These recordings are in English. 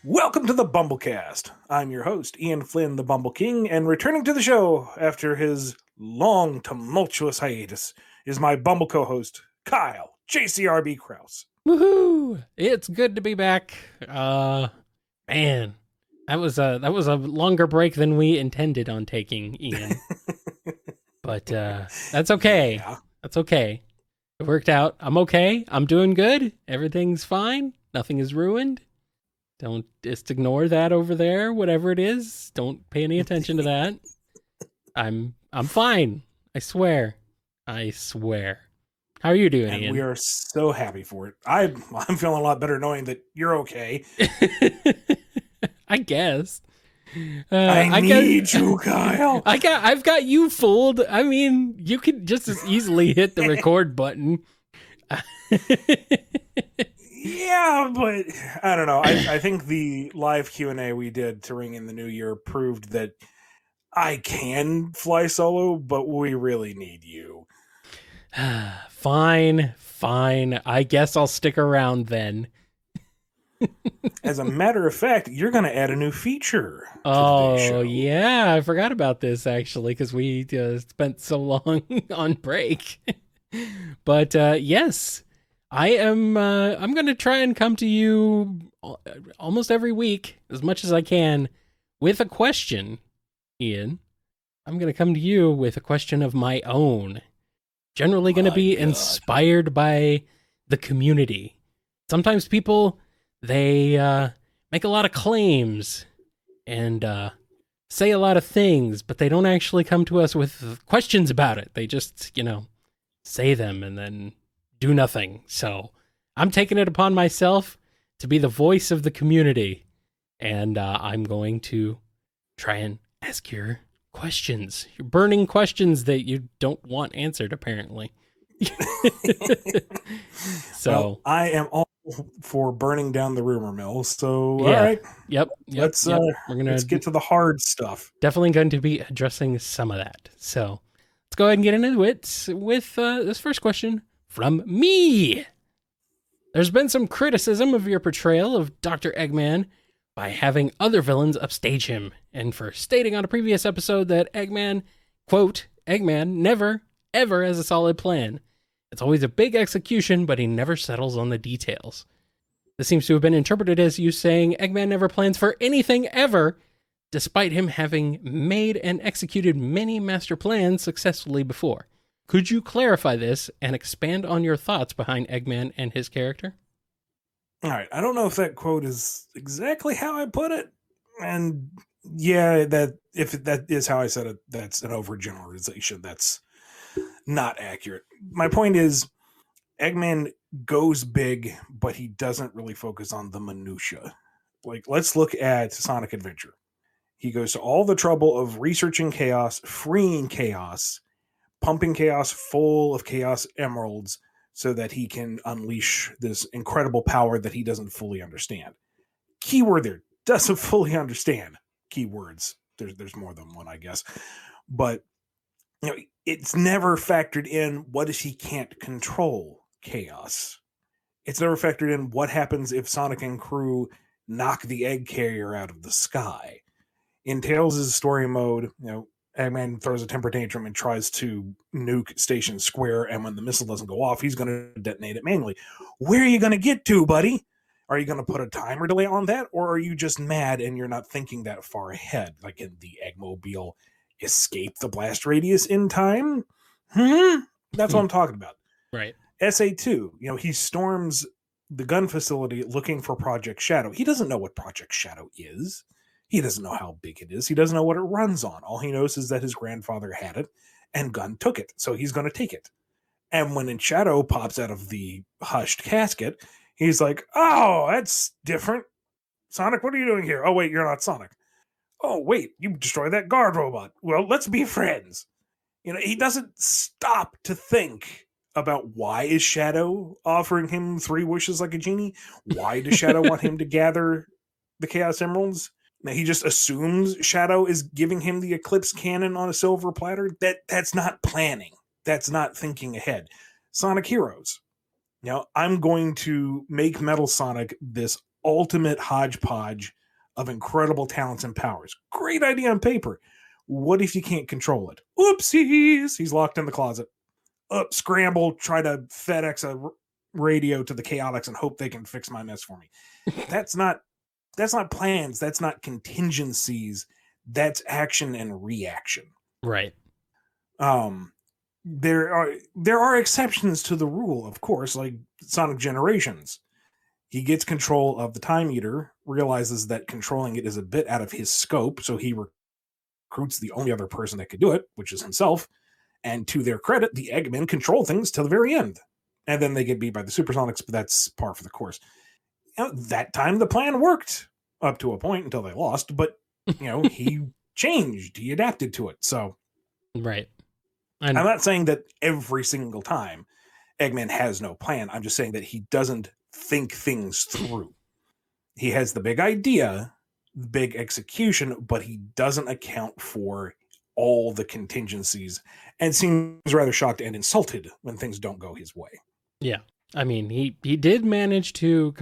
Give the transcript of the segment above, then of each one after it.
Welcome to the BumbleKast. I'm your host, Ian Flynn, the Bumble King, and returning to the show after his long, tumultuous hiatus is my Bumble co-host, Kyle, JCRB Krause. Woohoo! It's good to be back. Man, that was a longer break than we intended on taking, Ian. But that's okay. Yeah. That's okay. It worked out. I'm okay. I'm doing good. Everything's fine. Nothing is ruined. Don't just ignore that over there, whatever it is. Don't pay any attention to that. I'm fine. I swear. I swear. How are you doing, And Ian? we are so happy for it. I'm feeling a lot better knowing that you're okay. I guess. I need you, Kyle. I've got you fooled. I mean, you could just as easily hit the record button. Yeah, but I don't know. I think the live Q&A we did to ring in the new year proved that I can fly solo, but we really need you. Fine. I guess I'll stick around then. As a matter of fact, you're going to add a new feature to Oh, today's show. yeah. I forgot about this, actually, because we spent so long on break. But yes, I'm going to try and come to you almost every week, as much as I can, with a question, Ian. I'm going to come to you with a question of my own. Generally going to be inspired by the community. Sometimes people, they make a lot of claims and say a lot of things, but they don't actually come to us with questions about it. They just, say them and then do nothing. So I'm taking it upon myself to be the voice of the community, and I'm going to try and ask your questions, your burning questions that you don't want answered, apparently. So well, I am all for burning down the rumor mill. So yeah. all right, Yep. let's get to the hard stuff. Definitely going to be addressing some of that. So let's go ahead and get into it with this first question from me. There's been some criticism of your portrayal of Dr. Eggman by having other villains upstage him, and for stating on a previous episode that Eggman, quote, Eggman never, ever has a solid plan. It's always a big execution, but he never settles on the details. This seems to have been interpreted as you saying Eggman never plans for anything ever, despite him having made and executed many master plans successfully before. Could you clarify this and expand on your thoughts behind Eggman and his character? All right, I don't know if that quote is exactly how I put it, and yeah, that if that is how I said it, that's an overgeneralization. That's not accurate. My point is, Eggman goes big, but he doesn't really focus on the minutia. Like, let's look at Sonic Adventure. He goes to all the trouble of researching chaos, freeing chaos, pumping chaos full of chaos emeralds so that he can unleash this incredible power that he doesn't fully understand. Keyword there, doesn't fully understand. Keywords. There's more than one, I guess. But it's never factored in what if he can't control chaos. It's never factored in what happens if Sonic and crew knock the egg carrier out of the sky. In Tails' story mode, Eggman throws a temper tantrum and tries to nuke Station Square, and when the missile doesn't go off, he's going to detonate it manually. Where are you going to get to, buddy? Are you going to put a timer delay on that, or are you just mad and you're not thinking that far ahead, like in the Eggmobile escape the blast radius in time? That's what I'm talking about. Right. SA2, he storms the gun facility looking for Project Shadow. He doesn't know what Project Shadow is. He doesn't know how big it is. He doesn't know what it runs on. All he knows is that his grandfather had it and Gunn took it. So he's going to take it. And when Shadow pops out of the hushed casket, he's like, oh, that's different. Sonic, what are you doing here? Oh, wait, you're not Sonic. Oh, wait, you destroyed that guard robot. Well, let's be friends. He doesn't stop to think about why is Shadow offering him 3 wishes like a genie? Why does Shadow want him to gather the Chaos Emeralds? Now, he just assumes Shadow is giving him the Eclipse cannon on a silver platter. That's not planning. That's not thinking ahead. Sonic Heroes. I'm going to make Metal Sonic this ultimate hodgepodge of incredible talents and powers. Great idea on paper. What if you can't control it? Oopsies! He's locked in the closet. Up, scramble, try to FedEx a radio to the Chaotix and hope they can fix my mess for me. That's not plans. That's not contingencies. That's action and reaction. Right. There are exceptions to the rule, of course, like Sonic Generations. He gets control of the Time Eater, realizes that controlling it is a bit out of his scope, so he recruits the only other person that could do it, which is himself. And to their credit, the Eggmen control things till the very end. And then they get beat by the Supersonics, but that's par for the course. That time the plan worked up to a point until they lost, but he changed, he adapted to it. So right. I'm not saying that every single time Eggman has no plan. I'm just saying that he doesn't think things through. He has the big idea, the big execution, but he doesn't account for all the contingencies and seems rather shocked and insulted when things don't go his way. Yeah. I mean, he did manage to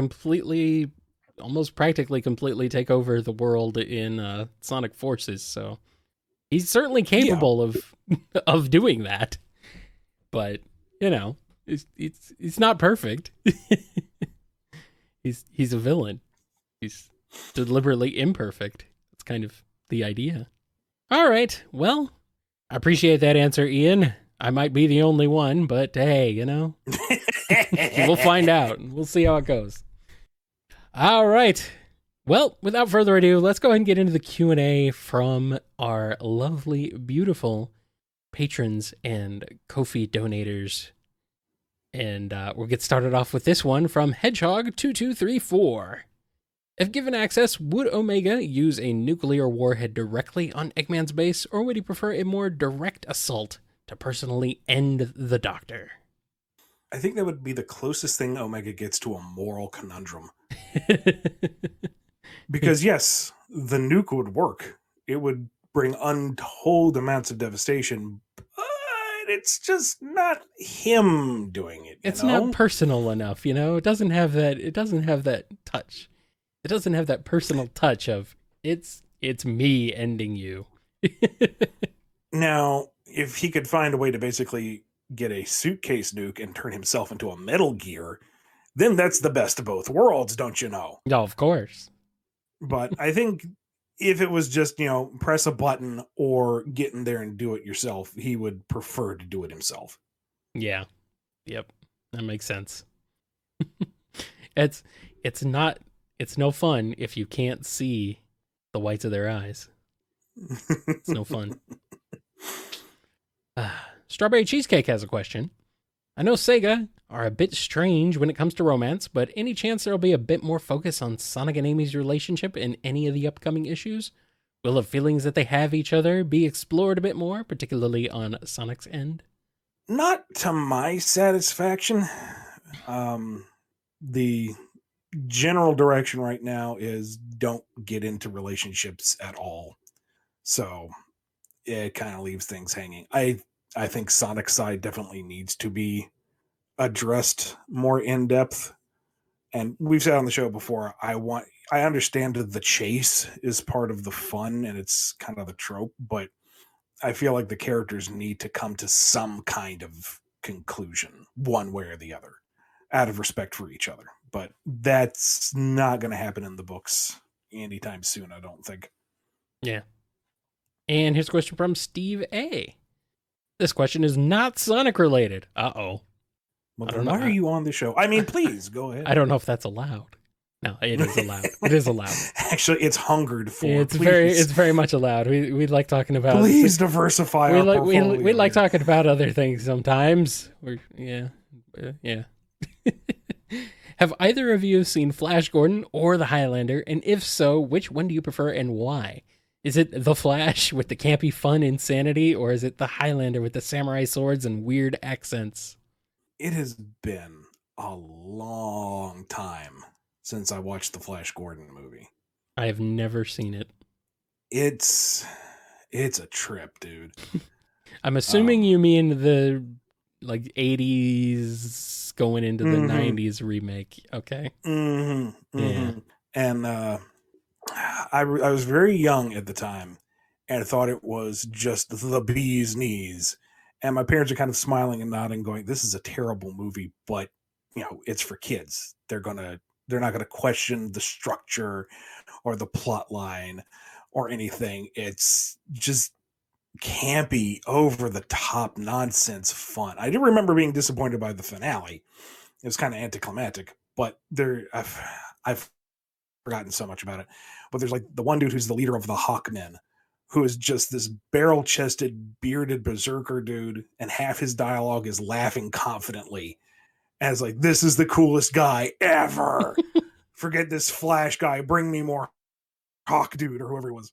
almost practically completely take over the world in Sonic Forces, so he's certainly capable of doing that. But, it's not perfect. He's a villain. He's deliberately imperfect. That's kind of the idea. All right. Well, I appreciate that answer, Ian. I might be the only one, but hey, we'll find out. We'll see how it goes. All right. Well, without further ado, let's go ahead and get into the Q&A from our lovely, beautiful patrons and Ko-fi donators. And we'll get started off with this one from Hedgehog2234. If given access, would Omega use a nuclear warhead directly on Eggman's base, or would he prefer a more direct assault to personally end the Doctor? I think that would be the closest thing Omega gets to a moral conundrum. Because yes, the nuke would work. It would bring untold amounts of devastation, but it's just not him doing it. It's not personal enough, It doesn't have that. It doesn't have that touch. It doesn't have that personal touch of it's me ending you. Now, if he could find a way to basically get a suitcase nuke and turn himself into a Metal Gear, then that's the best of both worlds, don't you know? Oh, of course. But I think if it was just, press a button or get in there and do it yourself, he would prefer to do it himself. Yeah. Yep. That makes sense. It's no fun if you can't see the whites of their eyes. It's no fun. Strawberry Cheesecake has a question. I know Sega are a bit strange when it comes to romance, but any chance there'll be a bit more focus on Sonic and Amy's relationship in any of the upcoming issues? Will the feelings that they have each other be explored a bit more, particularly on Sonic's end? Not to my satisfaction. The general direction right now is don't get into relationships at all. So it kind of leaves things hanging. I think Sonic's side definitely needs to be addressed more in depth. And we've said on the show before, I understand that the chase is part of the fun and it's kind of the trope, but I feel like the characters need to come to some kind of conclusion, one way or the other, out of respect for each other. But that's not going to happen in the books anytime soon, I don't think. Yeah. And here's a question from Steve A. This question is not Sonic related. Uh-oh. Well, then why are you on the show? I mean, please, go ahead. I don't know if that's allowed. No, it is allowed. It is allowed. Actually, it's hungered for. It's very much allowed. We like talking about. Please diversify our portfolio. We like talking about other things sometimes. Yeah. Have either of you seen Flash Gordon or the Highlander? And if so, which one do you prefer and why? Is it the Flash with the campy fun insanity, or is it the Highlander with the samurai swords and weird accents? It has been a long time since I watched the Flash Gordon movie. I have never seen it. It's a trip, dude. I'm assuming you mean the 80s going into the 90s remake. Okay. Mm-hmm, mm-hmm. Yeah. and I was very young at the time and thought it was just the bee's knees. And my parents are kind of smiling and nodding, going, "This is a terrible movie, but it's for kids. They're not gonna question the structure or the plot line or anything. It's just campy, over the top nonsense fun." I do remember being disappointed by the finale. It was kind of anticlimactic, but I've forgotten so much about it. But there's like the one dude who's the leader of the Hawkmen, who is just this barrel chested, bearded berserker dude, and half his dialogue is laughing confidently as like, "This is the coolest guy ever. Forget this Flash guy. Bring me more Hawk dude," or whoever it was.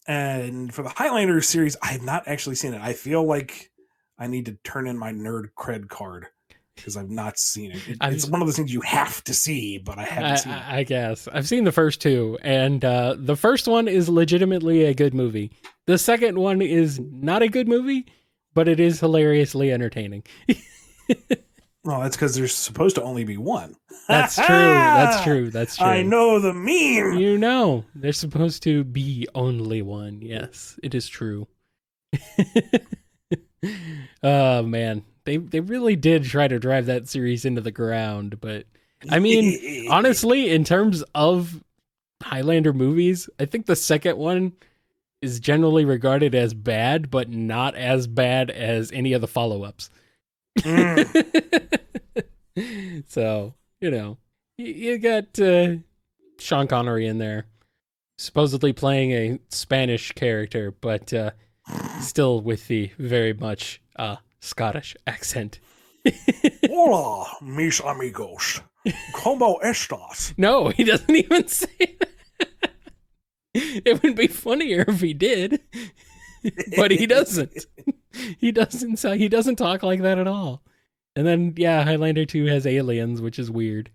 And for the Highlander series, I have not actually seen it. I feel like I need to turn in my nerd cred card because I've not seen it. It's one of those things you have to see, but I haven't seen it. I guess. I've seen the first two, and the first one is legitimately a good movie. The second one is not a good movie, but it is hilariously entertaining. Well, that's because there's supposed to only be one. That's true. That's true. That's true. I know the meme. You know, there's supposed to be only one. Yes, it is true. Oh, man. They really did try to drive that series into the ground. But, I mean, honestly, in terms of Highlander movies, I think the second one is generally regarded as bad, but not as bad as any of the follow-ups. So, you got Sean Connery in there, supposedly playing a Spanish character, but still with the very much Scottish accent. Hola, mis amigos. ¿Cómo estás? No, he doesn't even say that. It would be funnier if he did, but he doesn't. He doesn't talk like that at all. And then, yeah, Highlander 2 has aliens, which is weird.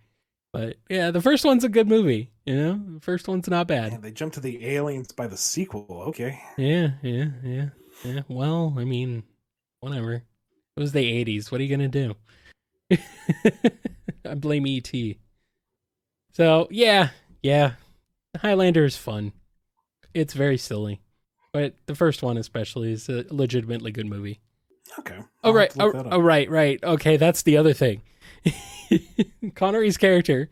But, yeah, the first one's a good movie, The first one's not bad. Man, they jumped to the aliens by the sequel. Okay. Yeah. Well, I mean, whatever. It was the 80s. What are you going to do? I blame E.T. So, yeah. Highlander is fun. It's very silly. But the first one especially is a legitimately good movie. Okay. Oh, right. Okay, that's the other thing. Connery's character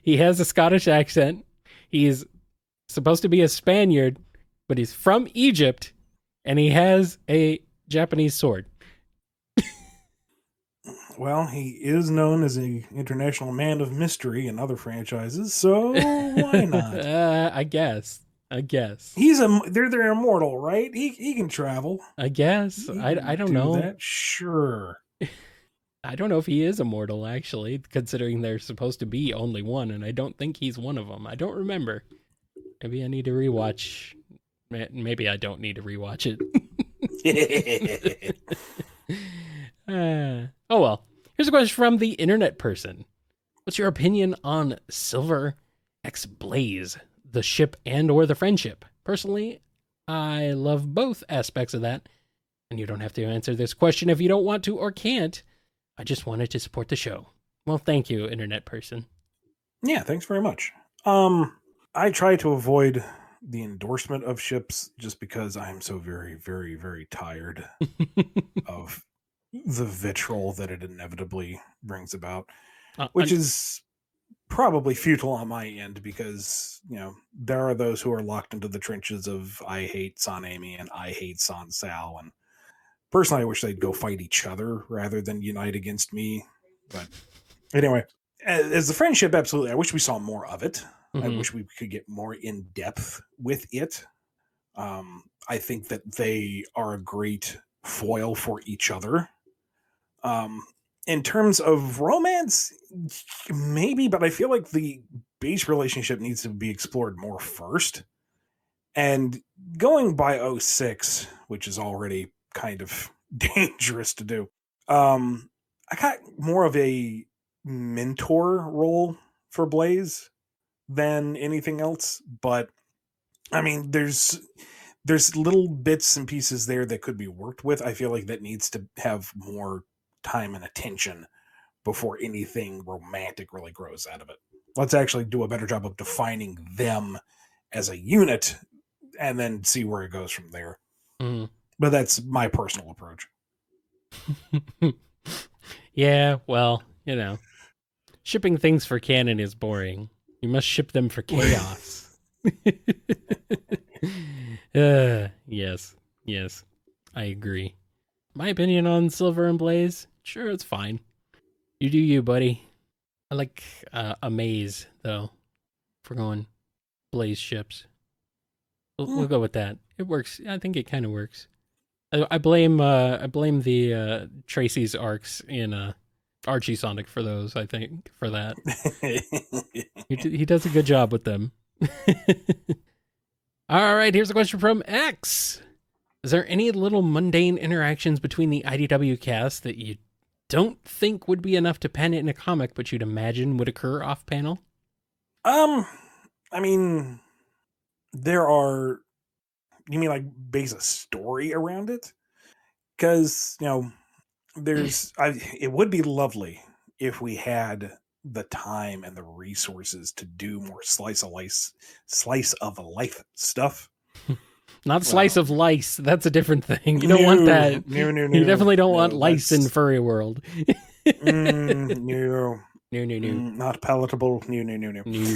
he has a Scottish accent. He's supposed to be a Spaniard, but he's from Egypt, and he has a Japanese sword. Well, he is known as an international man of mystery in other franchises, so why not? I guess. They're immortal, right? He can travel. I guess. I don't know. That? Sure. I don't know if he is immortal, actually, considering there's supposed to be only one, and I don't think he's one of them. I don't remember. Maybe I need to rewatch. Maybe I don't need to rewatch it. Oh well. Here's a question from the internet person. What's your opinion on Silver X Blaze, the ship and or the friendship? Personally, I love both aspects of that, and you don't have to answer this question if you don't want to or can't. I just wanted to support the show. Well, thank you, internet person. Yeah, thanks very much. I try to avoid the endorsement of ships just because I'm so very, very, very tired of the vitriol that it inevitably brings about, which is probably futile on my end because, there are those who are locked into the trenches of I hate San Amy and I hate San Sal. And personally, I wish they'd go fight each other rather than unite against me. But anyway, as the friendship, absolutely. I wish we saw more of it. Mm-hmm. I wish we could get more in depth with it. I think that they are a great foil for each other. In terms of romance, maybe, but I feel like the base relationship needs to be explored more first. And going by 06, which is already kind of dangerous to do, I got more of a mentor role for Blaze than anything else. But I mean, there's little bits and pieces there that could be worked with. I feel like that needs to have more time and attention before anything romantic really grows out of it. Let's actually do a better job of defining them as a unit and then see where it goes from there. Mm. But that's my personal approach. Yeah, well, shipping things for canon is boring. You must ship them for chaos. Yes, I agree. My opinion on Silver and Blaze, sure, it's fine. You do you, buddy. I like Amaze, though, for going Blaze ships. We'll go with that. It works. I think it kind of works. I blame the Tracy's arcs in Archie Sonic for those. I think for that he does a good job with them. All right, here's a question from X. Is there any little mundane interactions between the IDW cast that you don't think would be enough to pen it in a comic, but you'd imagine would occur off panel? I mean, there are. You mean like base a story around it? Because it would be lovely if we had the time and the resources to do more slice of life stuff. Not slice of lice. That's a different thing. You don't want that. No. You definitely don't want lice in furry world. No. Not palatable. No.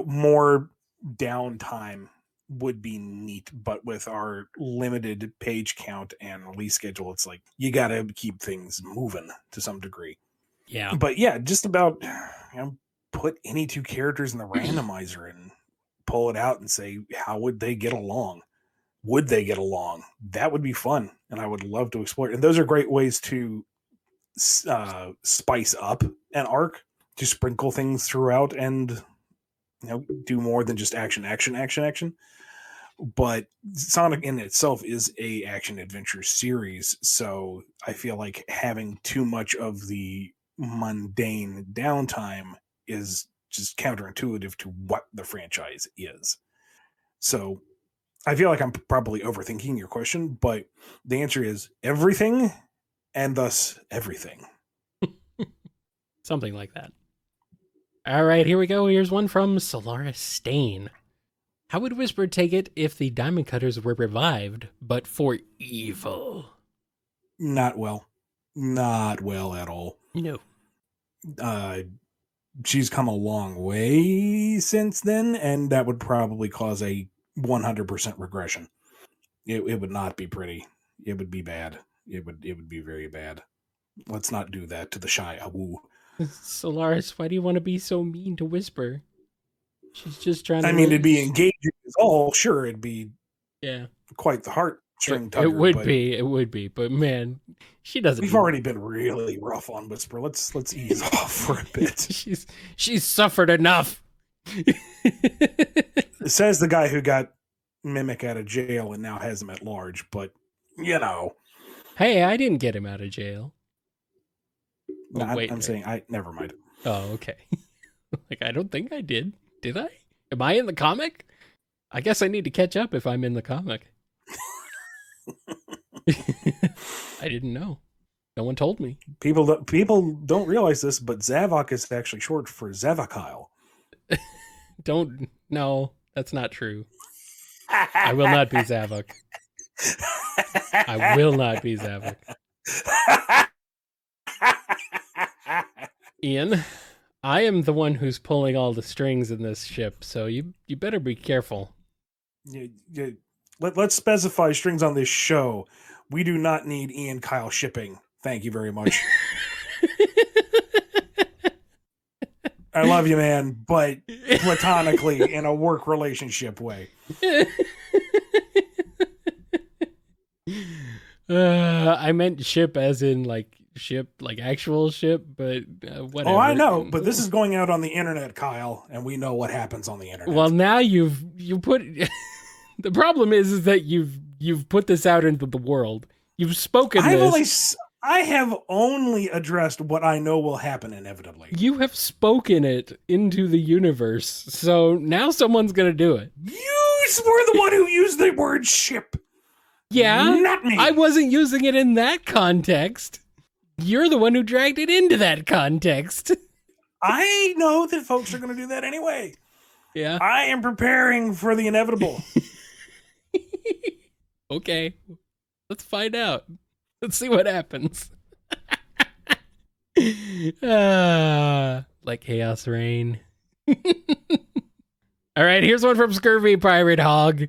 More downtime would be neat, but with our limited page count and release schedule, it's like you got to keep things moving to some degree. Yeah. But yeah, just about put any two characters in the randomizer and pull it out and say, how would they get along? Would they get along? That would be fun, and I would love to explore it. And those are great ways to spice up an arc, to sprinkle things throughout and do more than just action. But Sonic in itself is a action adventure series, so I feel like having too much of the mundane downtime is just counterintuitive to what the franchise is. So I feel like I'm probably overthinking your question, but the answer is everything, and thus everything. Something like that. All right, here we go. Here's one from Solaris Stain. How would Whisper take it if the Diamond Cutters were revived, but for evil? Not well. Not well at all. No. She's come a long way since then, and that would probably cause a 100% regression. It would not be pretty. It would be bad. It would be very bad. Let's not do that to the shy Awu. Solaris, why do you want to be so mean to Whisper? She's just trying to... it'd be engaging as all. Sure, it'd be quite the heartstring tugger. It would be. But man, she doesn't... We've already been really rough on Whisper. Let's ease off for a bit. She's suffered enough. Says the guy who got Mimic out of jail and now has him at large, but Hey, I didn't get him out of jail. No, I'm saying never mind. Oh, okay. I don't think I did. Did I? Am I in the comic? I guess I need to catch up if I'm in the comic. I didn't know. No one told me. People don't realize this, but Zavok is actually short for Zavokyle. No, that's not true. I will not be Zavok. I will not be Zavok. Ian, I am the one who's pulling all the strings in this ship, so you better be careful. Let's specify strings on this show. We do not need Ian Kyle shipping. Thank you very much. I love you, man, but platonically in a work relationship way. I meant ship as in ship, actual ship, but whatever. Oh, I know, but this is going out on the internet, Kyle, and we know what happens on the internet. Well, now you put the problem is that you've put this out into the world. You've spoken I have only addressed what I know will happen inevitably. You have spoken it into the universe, so now someone's going to do it. You were the one who used the word ship. Yeah, Not me. I wasn't using it in that context. You're the one who dragged it into that context. I know that folks are going to do that anyway. Yeah. I am preparing for the inevitable. Okay. Let's find out. Let's see what happens. Like Chaos Rain. All right, here's one from Scurvy Pirate Hog.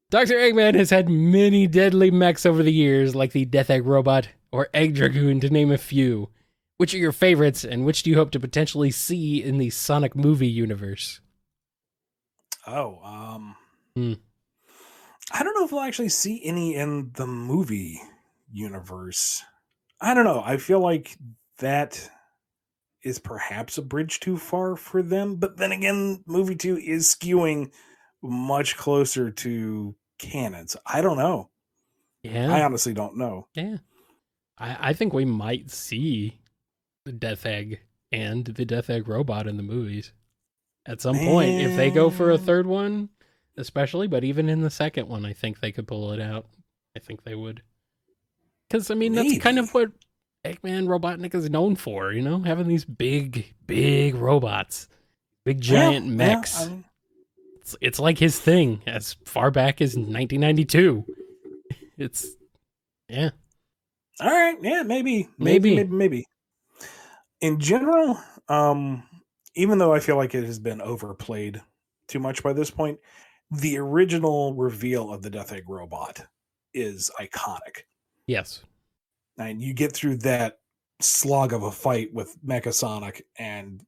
Dr. Eggman has had many deadly mechs over the years, like the Death Egg Robot or Egg Dragoon, to name a few. Which are your favorites, and which do you hope to potentially see in the Sonic movie universe? Oh, I don't know if we'll actually see any in the movie universe. I don't know. I feel like that is perhaps a bridge too far for them. But then again, movie 2 is skewing much closer to canon. So I don't know. Yeah. I honestly don't know. Yeah. I think we might see the Death Egg and the Death Egg Robot in the movies at some point. If they go for a third one, especially, but even in the second one, I think they could pull it out. I think they would. Because, I mean, that's kind of what Eggman Robotnik is known for, you know? Having these big, big robots. Big, giant mechs. Yeah, It's like his thing as far back as 1992. It's, yeah. all right. Yeah, maybe. In general, even though I feel like it has been overplayed too much by this point, the original reveal of the Death Egg Robot is iconic. Yes. And you get through that slog of a fight with Mecha Sonic, and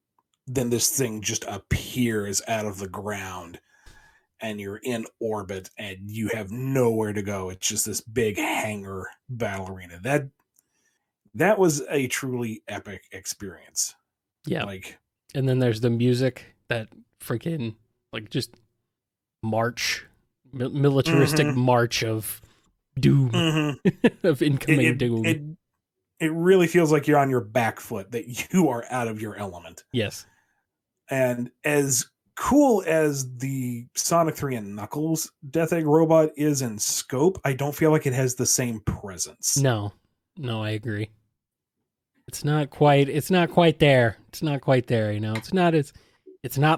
then this thing just appears out of the ground, and you're in orbit, and you have nowhere to go. It's just this big hangar battle arena. That was a truly epic experience. Yeah. Like, and then there's the music, that freaking, like, just march, militaristic march of doom, of incoming doom. It really feels like you're on your back foot, that you are out of your element. Yes. And as cool as the Sonic 3 and Knuckles Death Egg Robot is in scope, I don't feel like it has the same presence. No, I agree. It's not quite there. It's not quite there, you know. It's not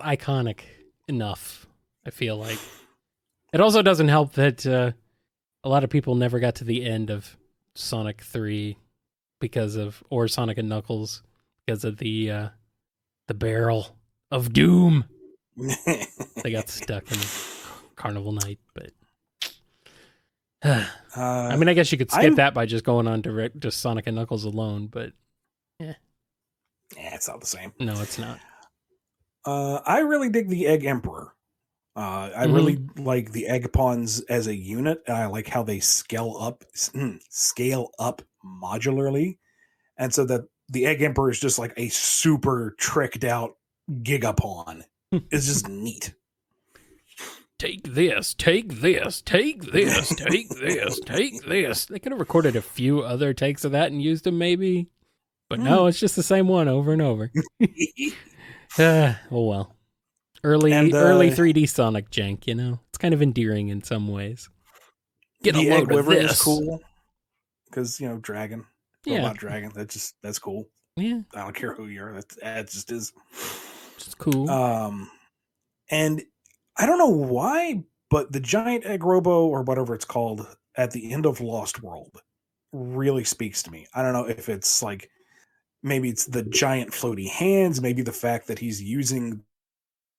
iconic enough, I feel like. It also doesn't help that a lot of people never got to the end of Sonic 3 or Sonic and Knuckles because of the barrel of doom. They got stuck in Carnival Night, but I mean, I guess you could skip that by just going on just Sonic and Knuckles alone, but yeah, it's not the same. No, it's not. I really dig the Egg Emperor. I really like the Egg Pawns as a unit, and I like how they scale up modularly, and so that the Egg Emperor is just like a super tricked out Gigapawn. It's just neat. Take this, take this, take this, take this, take this. They could have recorded a few other takes of that and used them maybe, but no, it's just the same one over and over. Oh well. Early 3D Sonic jank, you know? It's kind of endearing in some ways. Get a load of this. Is cool because, you know, dragon. Robot dragon. That's cool. Yeah. I don't care who you are. That just is. It's cool. And I don't know why, but the giant egg robo or whatever it's called at the end of Lost World really speaks to me. I don't know if it's like, maybe it's the giant floaty hands, maybe the fact that he's using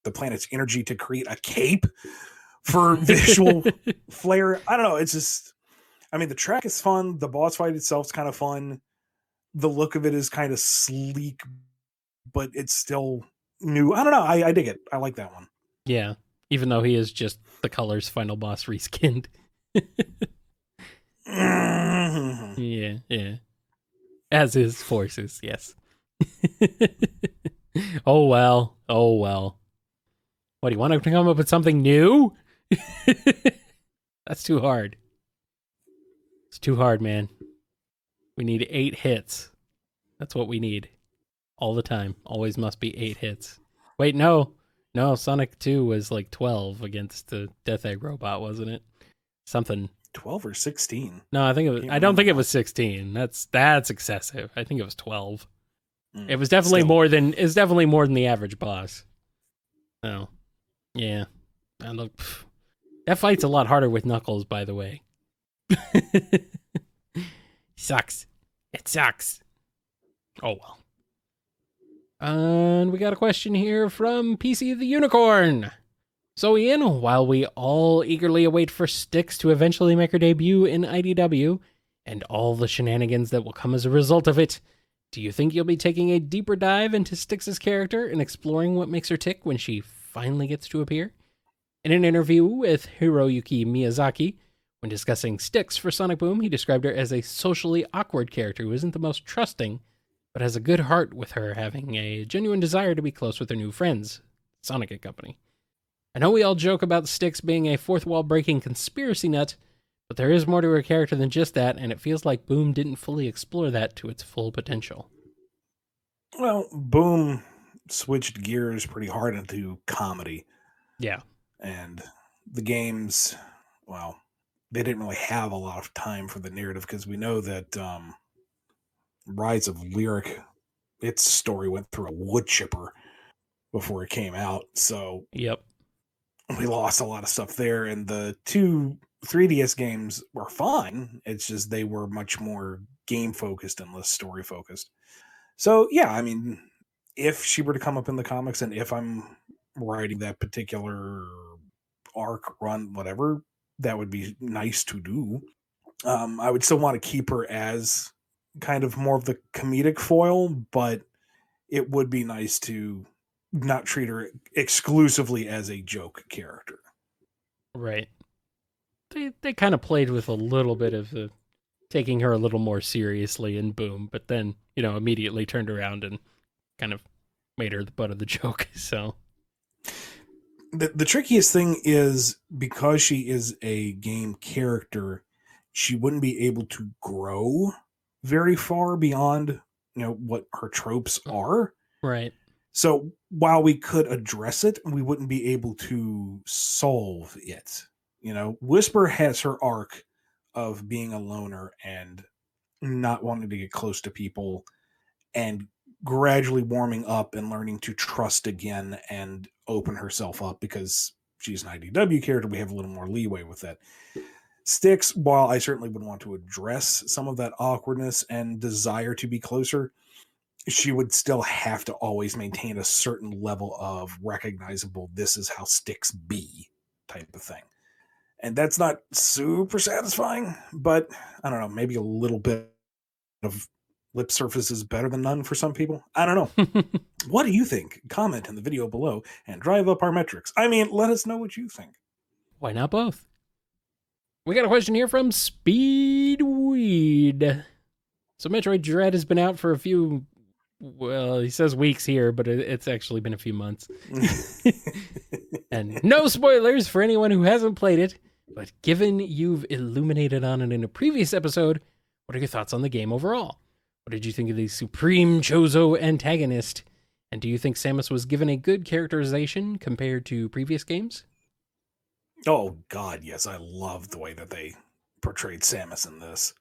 the planet's energy to create a cape for visual flair. I don't know. It's just, I mean, the track is fun. The boss fight itself is kind of fun. The look of it is kind of sleek, but it's still new. I don't know. I dig it. I like that one. Yeah. Even though he is just the Color's final boss reskinned. Yeah. As is Forces, yes. Oh well. What, do you want to come up with something new? That's too hard. It's too hard, man. We need 8 hits. That's what we need. All the time. Always must be 8 hits. Wait, no. No, Sonic 2 was like 12 against the Death Egg Robot, wasn't it? Something 12 or 16. No, I think it was. Can't I don't remember think it now. was 16. That's excessive. I think it was 12. It was definitely Still. more than. It's definitely more than the average boss. Oh, yeah. And look, that fight's a lot harder with Knuckles, by the way. Sucks. It sucks. Oh well. And we got a question here from PC the Unicorn. So Ian, while we all eagerly await for Styx to eventually make her debut in IDW, and all the shenanigans that will come as a result of it, do you think you'll be taking a deeper dive into Styx's character and exploring what makes her tick when she finally gets to appear? In an interview with Hiroyuki Miyazaki, when discussing Styx for Sonic Boom, he described her as a socially awkward character who isn't the most trusting, but has a good heart, with her having a genuine desire to be close with her new friends, Sonic and Company. I know we all joke about Styx being a fourth wall breaking conspiracy nut, but there is more to her character than just that, and it feels like Boom didn't fully explore that to its full potential. Well, Boom switched gears pretty hard into comedy. Yeah. And the games, well, they didn't really have a lot of time for the narrative because we know that Rise of Lyric, its story went through a wood chipper before it came out. So Yep. we lost a lot of stuff there. And the two 3DS games were fun. It's just they were much more game focused and less story focused. So yeah, I mean, if she were to come up in the comics and if I'm writing that particular arc, run, whatever, that would be nice to do. I would still want to keep her as kind of more of the comedic foil, but it would be nice to not treat her exclusively as a joke character. Right. They kind of played with a little bit of the taking her a little more seriously in Boom, but then, immediately turned around and kind of made her the butt of the joke. So the trickiest thing is because she is a game character, she wouldn't be able to grow very far beyond what her tropes are. right. So while we could address it, we wouldn't be able to solve it. Whisper has her arc of being a loner and not wanting to get close to people and gradually warming up and learning to trust again and open herself up because she's an IDW character. We have a little more leeway with that. Styx, while I certainly would want to address some of that awkwardness and desire to be closer, she would still have to always maintain a certain level of recognizable, this is how Styx be type of thing. And that's not super satisfying, but I don't know, maybe a little bit of lip surface is better than none for some people. I don't know. What do you think? Comment in the video below and drive up our metrics. I mean, let us know what you think. Why not both? We got a question here from Speedweed. So Metroid Dread has been out for a few, well, he says weeks here, but it's actually been a few months. And no spoilers for anyone who hasn't played it, but given you've illuminated on it in a previous episode, what are your thoughts on the game overall? What did you think of the supreme Chozo antagonist? And do you think Samus was given a good characterization compared to previous games? Oh, God, yes. I love the way that they portrayed Samus in this.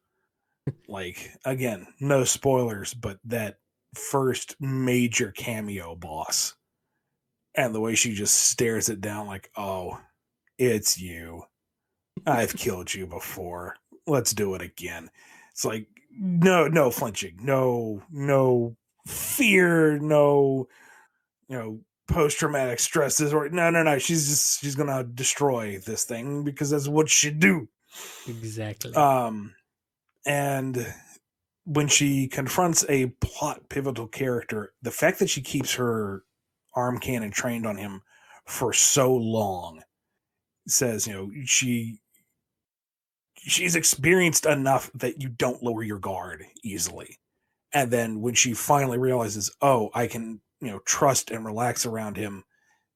Like, again, no spoilers, but that first major cameo boss and the way she just stares it down like, oh, it's you. I've killed you before. Let's do it again. It's like, no flinching, no fear, no, post-traumatic stresses or no. She's gonna destroy this thing because that's what she do. Exactly. And when she confronts a plot pivotal character, the fact that she keeps her arm cannon trained on him for so long says, she's experienced enough that you don't lower your guard easily. And then when she finally realizes, oh, I can, trust and relax around him,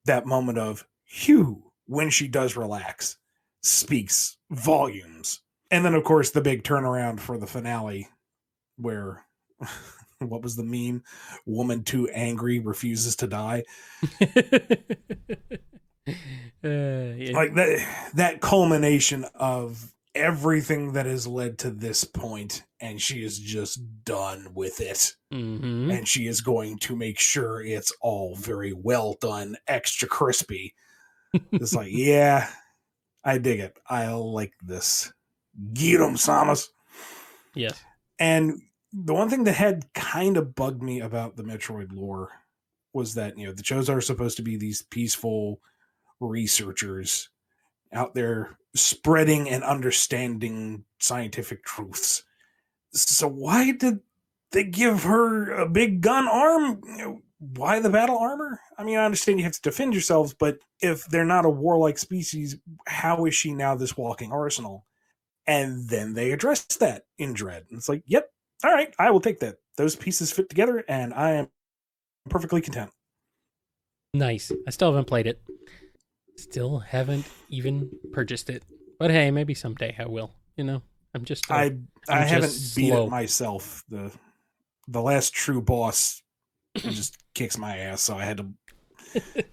that moment of Hugh, when she does relax, speaks volumes. And then, of course, the big turnaround for the finale where, what was the meme? Woman too angry refuses to die. Yeah. Like that culmination of everything that has led to this point, and she is just done with it. Mm-hmm. And she is going to make sure it's all very well done, extra crispy. It's like, yeah, I dig it. I like this. Get 'em, Samus. Yes. And the one thing that had kind of bugged me about the Metroid lore was that, the Chozo are supposed to be these peaceful researchers out there spreading and understanding scientific truths. So why did they give her a big gun arm? Why the battle armor? I mean, I understand you have to defend yourselves, but if they're not a warlike species, how is she now this walking arsenal? And then they address that in Dread. And it's like, yep, all right, I will take that. Those pieces fit together, and I am perfectly content. Nice. I still haven't played it. Still haven't even purchased it. But hey, maybe someday I will. I'm just I haven't just beat slow. it myself. The last true boss just kicks my ass, so I had to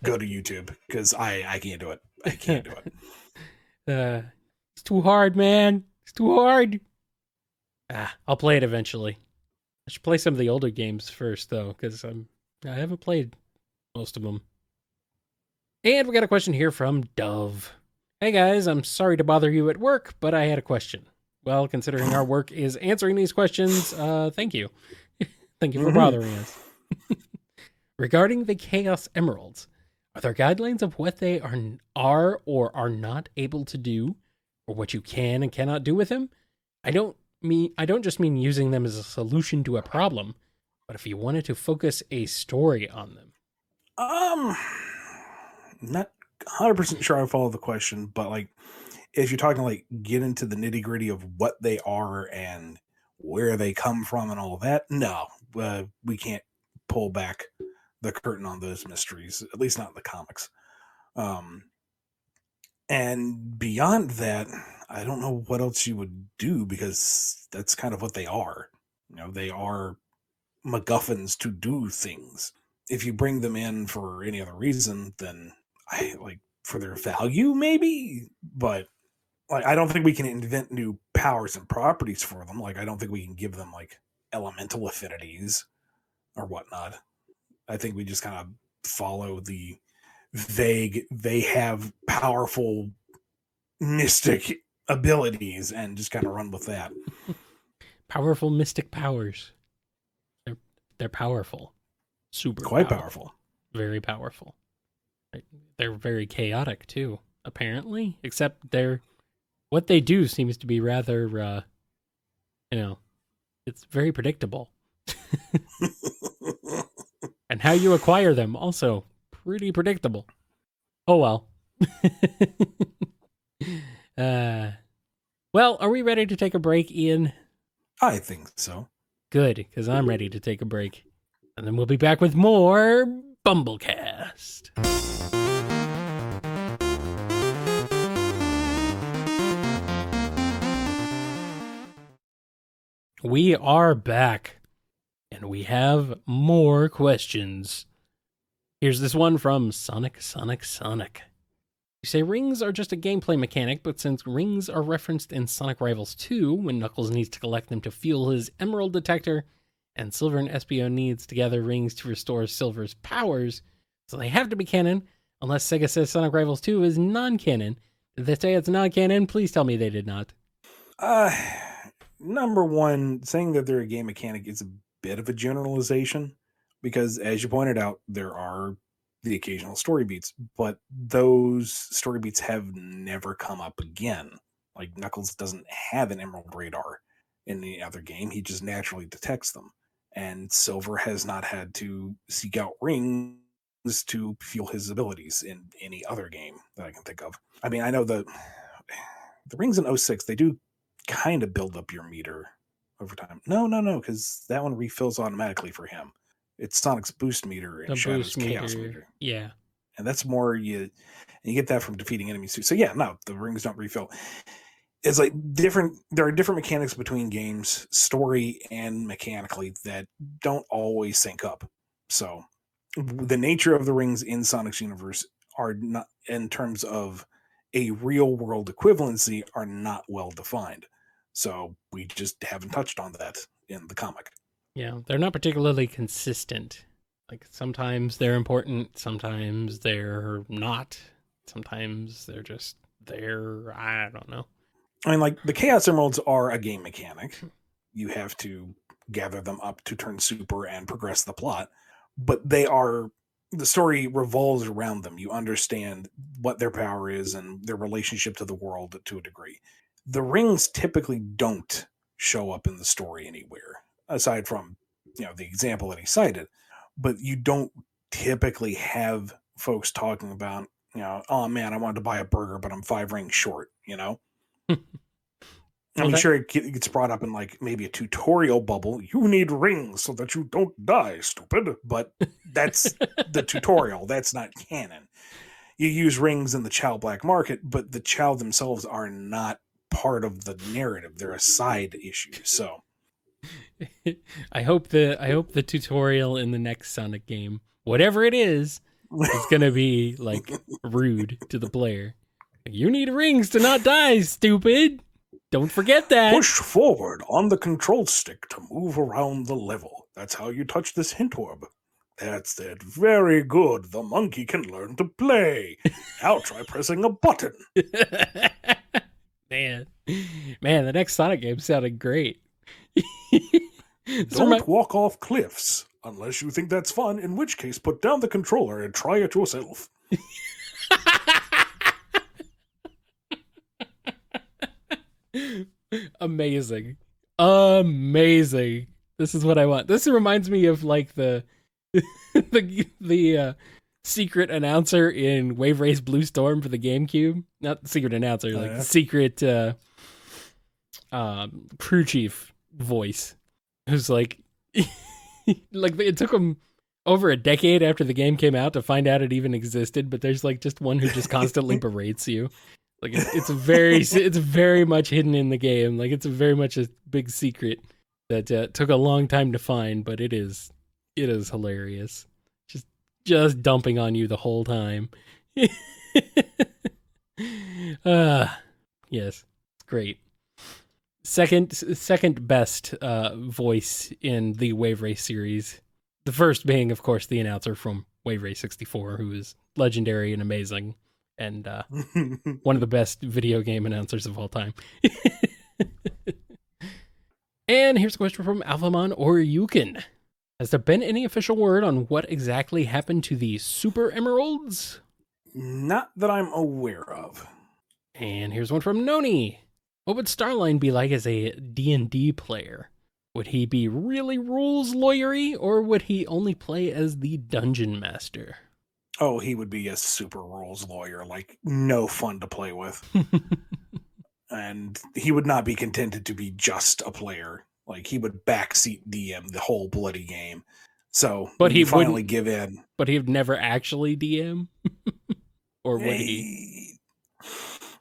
go to YouTube because I can't do it. I can't do it. It's too hard, man. It's too hard. I'll play it eventually. I should play some of the older games first, though, because I haven't played most of them. And we got a question here from Dove. Hey guys, I'm sorry to bother you at work, but I had a question. Well, considering our work is answering these questions, thank you. Thank you for bothering us. Regarding the Chaos Emeralds, are there guidelines of what they are or are not able to do, or what you can and cannot do with them? I don't just mean using them as a solution to a problem, but if you wanted to focus a story on them. Not 100% sure I follow the question, but like, if you're talking like get into the nitty gritty of what they are and where they come from and all that, no, we can't pull back the curtain on those mysteries, at least not in the comics. And beyond that, I don't know what else you would do because that's kind of what they are. They are MacGuffins to do things. If you bring them in for any other reason, then I like for their value, maybe, but like I don't think we can invent new powers and properties for them. Like I don't think we can give them like elemental affinities or whatnot. I think we just kind of follow the vague, they have powerful mystic abilities and just kind of run with that. Powerful mystic powers. They're powerful. Super Quite powerful. Very powerful. They're very chaotic too, apparently. Except what they do seems to be rather it's very predictable. And how you acquire them also pretty predictable. Oh well. Well, are we ready to take a break, Ian? I think so. Good, because I'm ready to take a break. And then we'll be back with more BumbleKast. We are back, and we have more questions. Here's this one from Sonic. You say rings are just a gameplay mechanic, but since rings are referenced in Sonic Rivals 2, when Knuckles needs to collect them to fuel his emerald detector, and Silver and Espio needs to gather rings to restore Silver's powers, so they have to be canon, unless Sega says Sonic Rivals 2 is non-canon. Did they say it's non-canon? Please tell me they did not. Number one, saying that they're a game mechanic is a bit of a generalization, because as you pointed out, there are the occasional story beats, but those story beats have never come up again. Like Knuckles doesn't have an emerald radar in any other game. He just naturally detects them. And Silver has not had to seek out rings to fuel his abilities in any other game that I can think of. I mean, I know the rings in 06, they do kind of build up your meter over time. No, because that one refills automatically for him. It's Sonic's boost meter and Shadow's chaos meter. Yeah. And that's more you get that from defeating enemies too. So yeah, no, the rings don't refill. It's like different. There are different mechanics between games, story and mechanically, that don't always sync up. So the nature of the rings in Sonic's universe are not, in terms of a real world equivalency are not well defined. So we just haven't touched on that in the comic. Yeah, they're not particularly consistent. Like sometimes they're important, sometimes they're not. Sometimes they're just there. I don't know. I mean, like the Chaos Emeralds are a game mechanic. You have to gather them up to turn super and progress the plot, but the story revolves around them. You understand what their power is and their relationship to the world to a degree. The rings typically don't show up in the story anywhere, aside from, the example that he cited. But you don't typically have folks talking about, oh man, I wanted to buy a burger, but I'm 5 rings short. I Well, mean, that sure, it gets brought up in like maybe a tutorial bubble. You need rings so that you don't die, stupid. But that's the tutorial. That's not canon. You use rings in the Chow black market, but the Chow themselves are not part of the narrative. They're a side issue. So I hope the tutorial in the next Sonic game, whatever it is gonna be like rude to the player. You need rings to not die, stupid. Don't forget that. push forward on the control stick to move around the level. That's how you touch this hint orb. That's it. Very good. The monkey can learn to play. Now try pressing a button. Man, the next Sonic game sounded great. Don't walk off cliffs. Unless you think that's fun, in which case put down the controller and try it yourself. Amazing. This is what I want. This reminds me of like the the secret announcer in Wave Race Blue Storm for the GameCube. Not the secret announcer, like the secret crew chief voice. Who's like like it took him over a decade after the game came out to find out it even existed, but there's like just one who just constantly berates you. Like it's very much hidden in the game. Like it's very much a big secret that took a long time to find, but it is hilarious. Just dumping on you the whole time. Yes, great. Second best voice in the Wave Race series. The first being, of course, the announcer from Wave Race 64, who is legendary and amazing, and one of the best video game announcers of all time. And here's a question from Alphamon or Yukon. Has there been any official word on what exactly happened to the Super Emeralds? Not that I'm aware of. And here's one from Noni. What would Starline be like as a D&D player? Would he be really rules lawyery, or would he only play as the dungeon master? Oh, he would be a super rules lawyer, like no fun to play with. And he would not be contented to be just a player. Like he would backseat DM the whole bloody game. So but he finally give in. But he'd never actually DM? Or would he?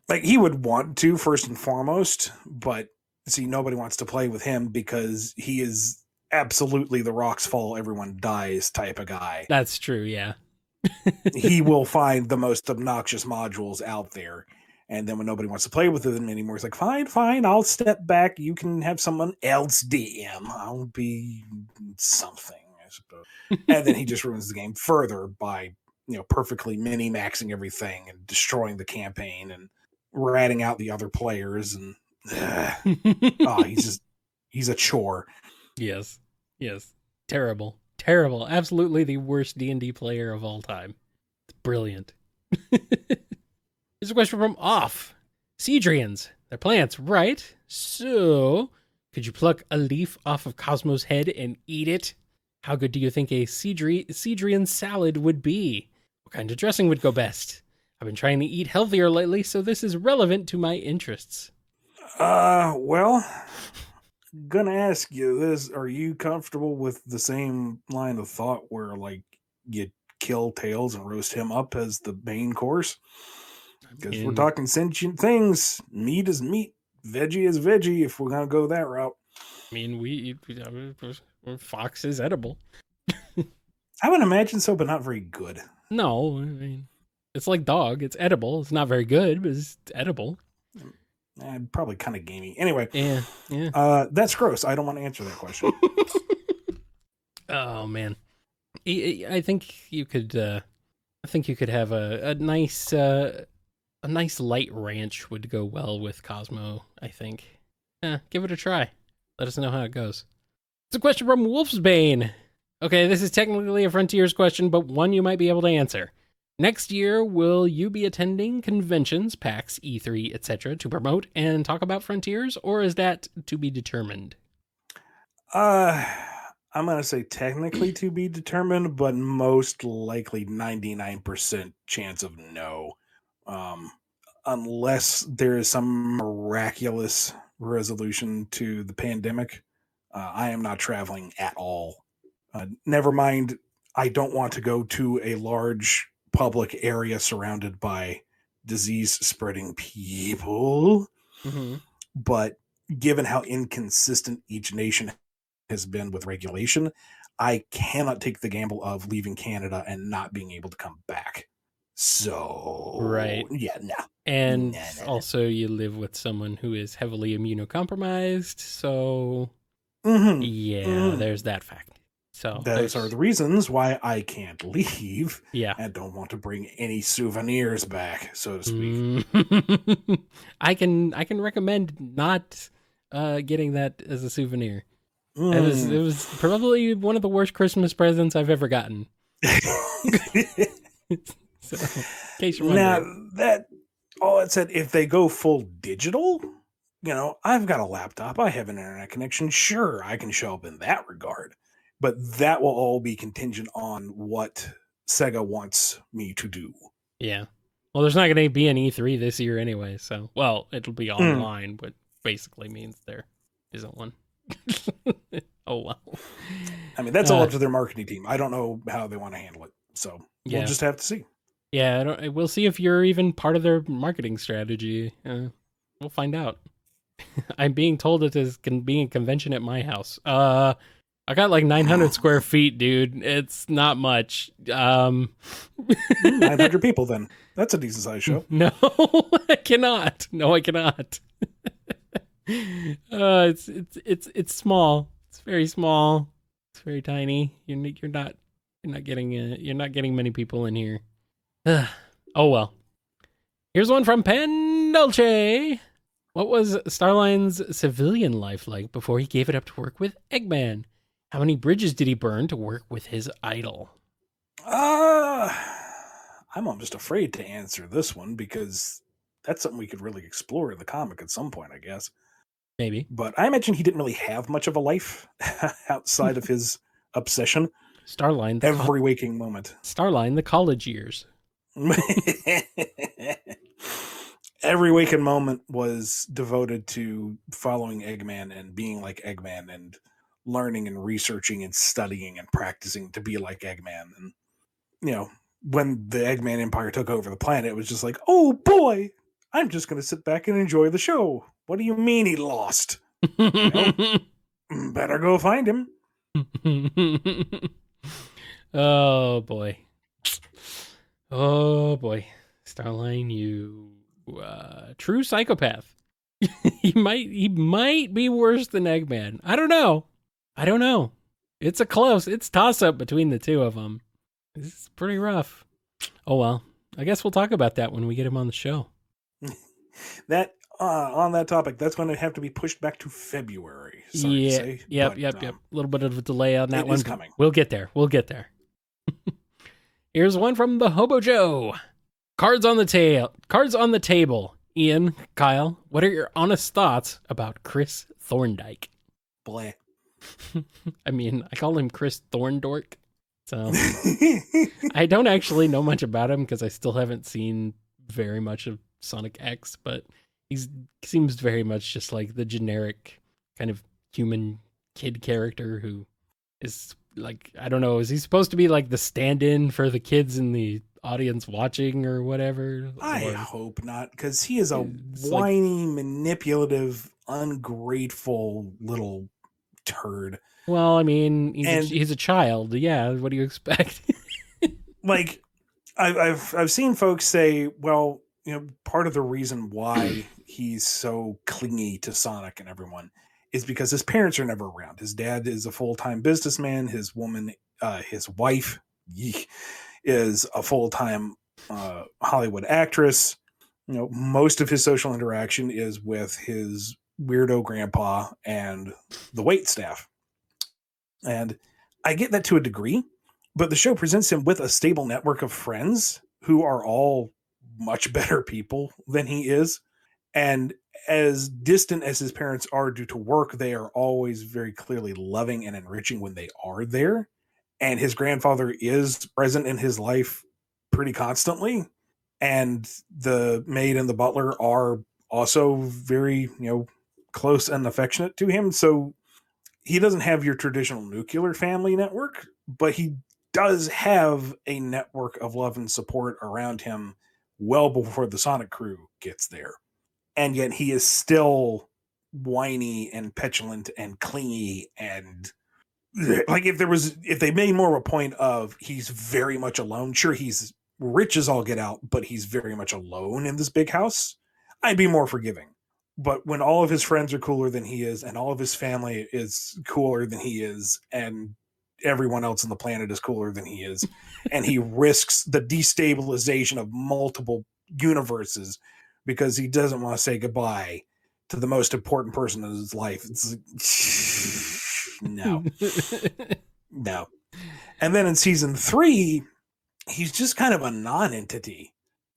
Like he would want to first and foremost, but see, nobody wants to play with him because he is absolutely the rocks fall, everyone dies type of guy. That's true, yeah. He will find the most obnoxious modules out there. And then when nobody wants to play with them anymore, he's like, fine, I'll step back. You can have someone else DM. I'll be something, I suppose. And then he just ruins the game further by, perfectly mini-maxing everything and destroying the campaign and ratting out the other players. And he's a chore. Yes. Terrible. Absolutely the worst D&D player of all time. It's brilliant. Here's a question from Off. Cedrians. They're plants, right? So, could you pluck a leaf off of Cosmo's head and eat it? How good do you think a Cedrian salad would be? What kind of dressing would go best? I've been trying to eat healthier lately, so this is relevant to my interests. Well, gonna ask you this. Are you comfortable with the same line of thought where, like, you kill Tails and roast him up as the main course? Because we're talking sentient things. Meat is meat. Veggie is veggie, if we're going to go that route. I mean, fox is edible. I would imagine so, but not very good. No, I mean, It's like dog. It's edible. It's not very good, but it's edible. Probably kind of gamey. Anyway, Yeah, yeah. that's gross. I don't want to answer that question. Oh man, I think you could. I think you could have a nice light ranch would go well with Cosmo. I think. Give it a try. Let us know how it goes. It's a question from Wolfsbane. Okay, this is technically a Frontiers question, but one you might be able to answer. Next year, will you be attending conventions, PAX, E3, etc., to promote and talk about Frontiers, or is that to be determined? I'm going to say technically to be determined, but most likely 99% chance of no. Unless there is some miraculous resolution to the pandemic, I am not traveling at all. Never mind, I don't want to go to a large public area surrounded by disease spreading people. Mm-hmm. But given how inconsistent each nation has been with regulation, I cannot take the gamble of leaving Canada and not being able to come back. So, Right. yeah, no. And Nah. also, you live with someone who is heavily immunocompromised, so there's that fact. So those are the reasons why I can't leave. Yeah. And don't want to bring any souvenirs back, so to speak. I can recommend not getting that as a souvenir. It was probably one of the worst Christmas presents I've ever gotten. So, in case you're wondering. Now, that all it said, if they go full digital, I've got a laptop, I have an internet connection. Sure, I can show up in that regard. But that will all be contingent on what Sega wants me to do. Yeah. Well, there's not going to be an E3 this year anyway, so, well, it'll be online, but basically means there isn't one. Oh, well. I mean, that's all up to their marketing team. I don't know how they want to handle it, so we'll just have to see. Yeah, we'll see if you're even part of their marketing strategy. We'll find out. I'm being told it is being a convention at my house. I got like 900 square feet, dude. It's not much. 900 people, then. That's a decent size show. No, I cannot. No, I cannot. It's small. It's very small. It's very tiny. You're not getting many people in here. Oh well. Here's one from Pendolce. What was Starline's civilian life like before he gave it up to work with Eggman? How many bridges did he burn to work with his idol? I'm almost afraid to answer this one because that's something we could really explore in the comic at some point, I guess. Maybe. But I imagine he didn't really have much of a life outside of his obsession. Starline. Every waking moment. Starline, the college years. Every waking moment was devoted to following Eggman and being like Eggman and learning and researching and studying and practicing to be like Eggman. And, when the Eggman Empire took over the planet, it was just like, oh boy, I'm just going to sit back and enjoy the show. What do you mean he lost? Better go find him. Oh boy. Oh boy. Starline, you true psychopath. he might be worse than Eggman. I don't know. It's toss up between the two of them. It's pretty rough. Oh well. I guess we'll talk about that when we get him on the show. That on that topic, that's going to have to be pushed back to February. Sorry to say, yep. A little bit of a delay on that one. Is coming. We'll get there. Here's one from the Hobo Joe. Cards on the table. Ian, Kyle, what are your honest thoughts about Chris Thorndike? Bleh. I mean, I call him Chris Thorndork. So I don't actually know much about him because I still haven't seen very much of Sonic X, but he seems very much just like the generic kind of human kid character who is like, I don't know, is he supposed to be like the stand-in for the kids in the audience watching or whatever? I hope not, because he is a whiny, manipulative, ungrateful little turd. Well, I mean, he's a child. Yeah, what do you expect? Like, I've seen folks say, well, part of the reason why he's so clingy to Sonic and everyone is because his parents are never around. His dad is a full-time businessman. His wife, is a full-time Hollywood actress. Most of his social interaction is with his weirdo grandpa and the wait staff. And I get that to a degree, but the show presents him with a stable network of friends who are all much better people than he is. And as distant as his parents are due to work, they are always very clearly loving and enriching when they are there. And his grandfather is present in his life pretty constantly. And the maid and the butler are also very, close and affectionate to him. So he doesn't have your traditional nuclear family network, but he does have a network of love and support around him well before the Sonic crew gets there. And yet he is still whiny and petulant and clingy, and like if they made more of a point of he's very much alone, sure, he's rich as all get out, but he's very much alone in this big house, I'd be more forgiving. But when all of his friends are cooler than he is, and all of his family is cooler than he is, and everyone else on the planet is cooler than he is, and he risks the destabilization of multiple universes because he doesn't want to say goodbye to the most important person in his life. It's like, no. No. And then in season 3, he's just kind of a non-entity.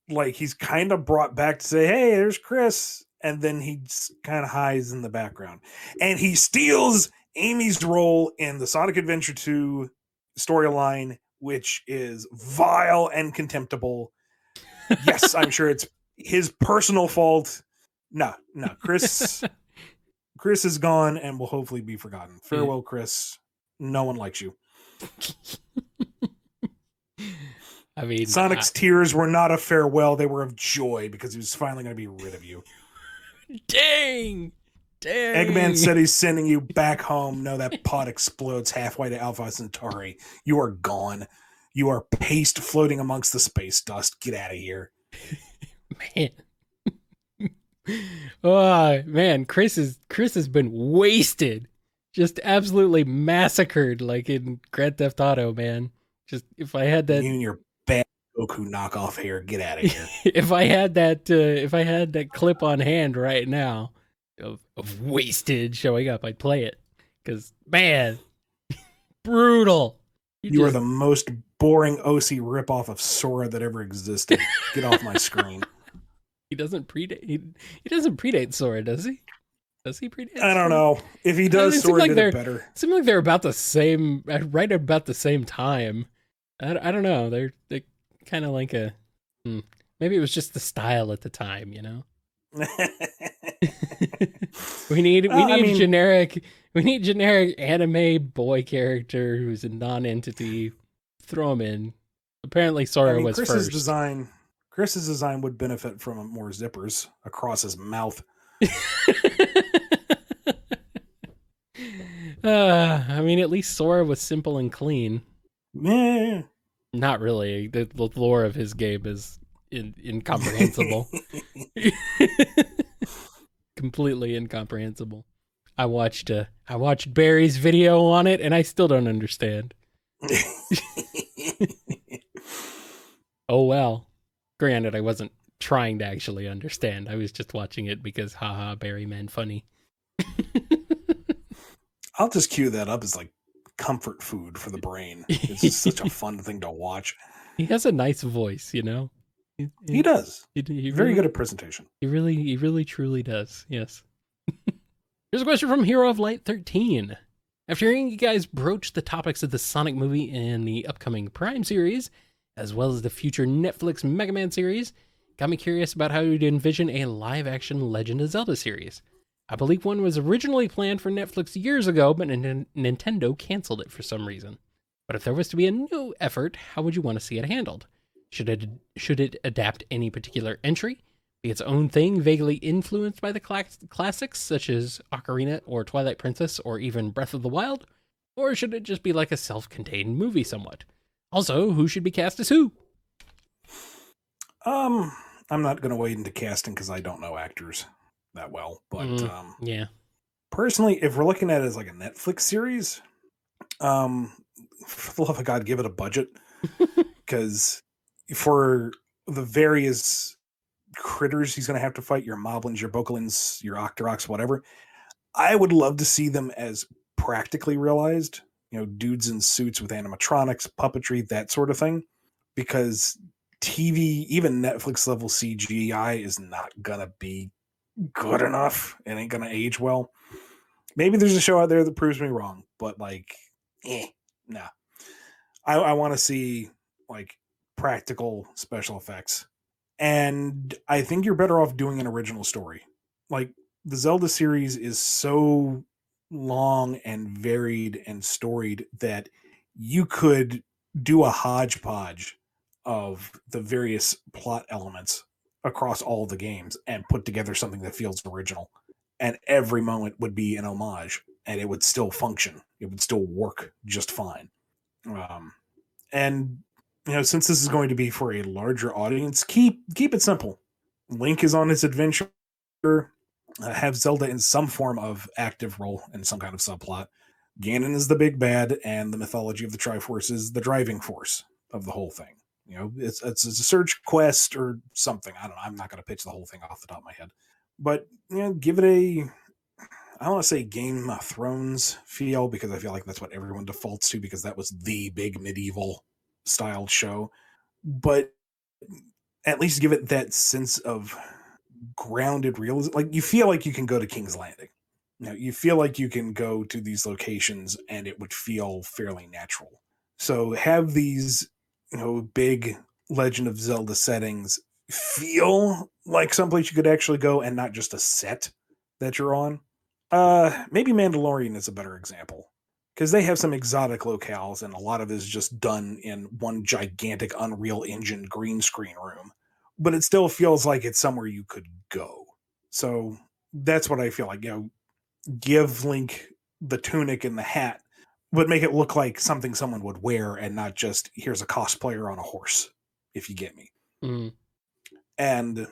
Like, he's kind of brought back to say, hey, there's Chris. And then he just kind of hides in the background. And he steals Amy's role in the Sonic Adventure 2 storyline, which is vile and contemptible. Yes, I'm sure it's his personal fault. No, Chris is gone and will hopefully be forgotten. Farewell, Chris. No one likes you. I mean, Sonic's tears were not a farewell. They were of joy because he was finally going to be rid of you. Dang. Eggman said he's sending you back home. No, that pod explodes halfway to Alpha Centauri. You are gone. You are paste floating amongst the space dust. Get out of here. Man. Oh, man. Chris has been wasted. Just absolutely massacred, like in Grand Theft Auto, man. Just if I had that... You and your bad Goku knockoff hair, get out of here. if I had that clip on hand right now of wasted showing up, I'd play it. Because, man, brutal. You are the most boring OC ripoff of Sora that ever existed. Get off my screen. He doesn't predate Sora, does he? Does he predate Sora? I don't know. If he does, Sora did it better. It seemed like they're about the same, right about the same time. I don't know. They're kind of like a... maybe it was just the style at the time, you know? we need generic anime boy character who's a non-entity. Throw him in. Apparently Sora was first. Chris's design would benefit from more zippers across his mouth. I mean, at least Sora was simple and clean. Meh. Not really. The lore of his game is incomprehensible. Completely incomprehensible. I watched Barry's video on it, and I still don't understand. Oh well. Granted, I wasn't trying to actually understand. I was just watching it because, haha, Barry man funny. I'll just cue that up as like comfort food for the brain. It's just such a fun thing to watch. He has a nice voice, you know? He does. He very really, good at presentation. He really truly does, yes. Here's a question from Hero of Light 13. After hearing you guys broach the topics of the Sonic movie and the upcoming Prime series, as well as the future Netflix Mega Man series, got me curious about how you'd envision a live-action Legend of Zelda series. I believe one was originally planned for Netflix years ago, but Nintendo canceled it for some reason. But if there was to be a new effort, how would you want to see it handled? Should it adapt any particular entry, be its own thing, vaguely influenced by the classics such as Ocarina or Twilight Princess or even Breath of the Wild? Or should it just be like a self-contained movie somewhat? Also, who should be cast as who? Um, I'm not going to wade into casting because I don't know actors that well. But Yeah. personally, if we're looking at it as like a Netflix series, um, for the love of God, give it a budget, because for the various critters he's going to have to fight, your moblins, your bokolins, your octoroks, whatever, I would love to see them as practically realized, dudes in suits with animatronics, puppetry, that sort of thing, because TV, even Netflix level CGI is not going to be good enough. It ain't going to age well. Maybe there's a show out there that proves me wrong, but like, nah. I want to see like practical special effects. And I think you're better off doing an original story. Like, the Zelda series is so long and varied and storied that you could do a hodgepodge of the various plot elements across all the games and put together something that feels original. And every moment would be an homage, and it would still function. It would still work just fine. Um, and since this is going to be for a larger audience, keep it simple. Link is on his adventure. Have Zelda in some form of active role in some kind of subplot. Ganon is the big bad, and the mythology of the Triforce is the driving force of the whole thing. It's a search quest or something. I don't know. I'm not going to pitch the whole thing off the top of my head, but give it a, I don't want to say Game of Thrones feel, because I feel like that's what everyone defaults to, because that was the big medieval styled show. But at least give it that sense of grounded realism. Like, you feel like you can go to King's Landing. You feel like you can go to these locations and it would feel fairly natural. So have these, big Legend of Zelda settings feel like someplace you could actually go and not just a set that you're on. Maybe Mandalorian is a better example, because they have some exotic locales and a lot of it is just done in one gigantic Unreal Engine green screen room, but it still feels like it's somewhere you could go. So that's what I feel like. Give Link the tunic and the hat, but make it look like something someone would wear and not just, here's a cosplayer on a horse, if you get me. Mm. And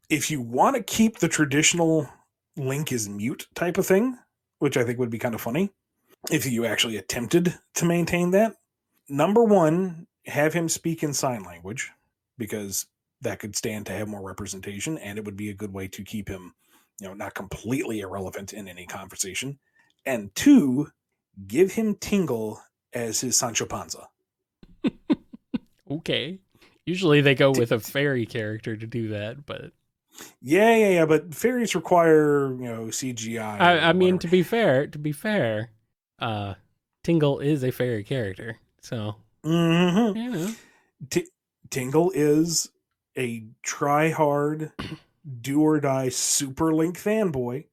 if you want to keep the traditional Link is mute type of thing, which I think would be kind of funny if you actually attempted to maintain that, number one, have him speak in sign language, because that could stand to have more representation, and it would be a good way to keep him, not completely irrelevant in any conversation. And two, give him Tingle as his Sancho Panza. Okay. Usually they go with a fairy character to do that, but yeah. But fairies require, CGI. I mean, to be fair, Tingle is a fairy character, so Tingle is a try-hard, do-or-die Super Link fanboy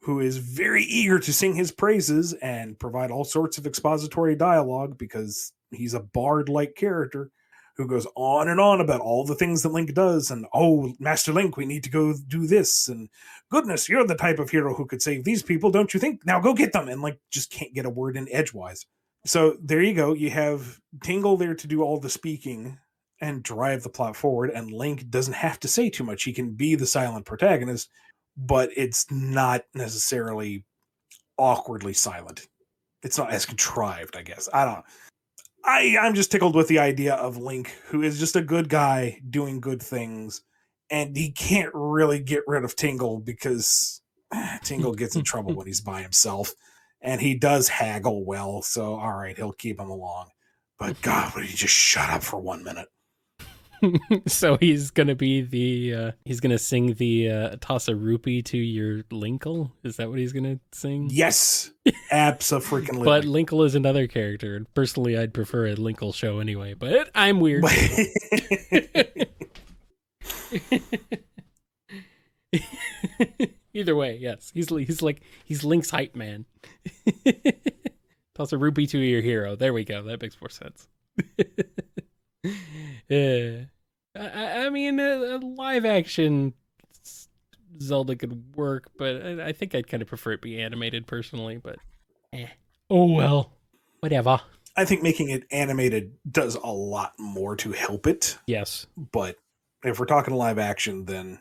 who is very eager to sing his praises and provide all sorts of expository dialogue, because he's a bard-like character who goes on and on about all the things that Link does, and, oh, Master Link, we need to go do this, and goodness, you're the type of hero who could save these people, don't you think? Now go get them, and like just can't get a word in edgewise. So there you go. You have Tingle there to do all the speaking and drive the plot forward, and Link doesn't have to say too much. He can be the silent protagonist, but it's not necessarily awkwardly silent. It's not as contrived, I guess. I don't know. I'm just tickled with the idea of Link, who is just a good guy doing good things, and he can't really get rid of Tingle because Tingle gets in trouble when he's by himself, and he does haggle well, so all right, he'll keep him along. But God, would he just shut up for 1 minute? So he's gonna be he's gonna sing the toss a rupee to your Linkle. Is that what he's gonna sing? Yes, abso-freaking-lutely. But Linkle is another character, and personally, I'd prefer a Linkle show anyway. But I'm weird. Either way, yes, he's Link's hype man. Toss a rupee to your hero. There we go. That makes more sense. Yeah, I mean, a live action Zelda could work, but I think I'd kind of prefer it be animated personally. But oh well, whatever. I think making it animated does a lot more to help it. Yes, but if we're talking live action, then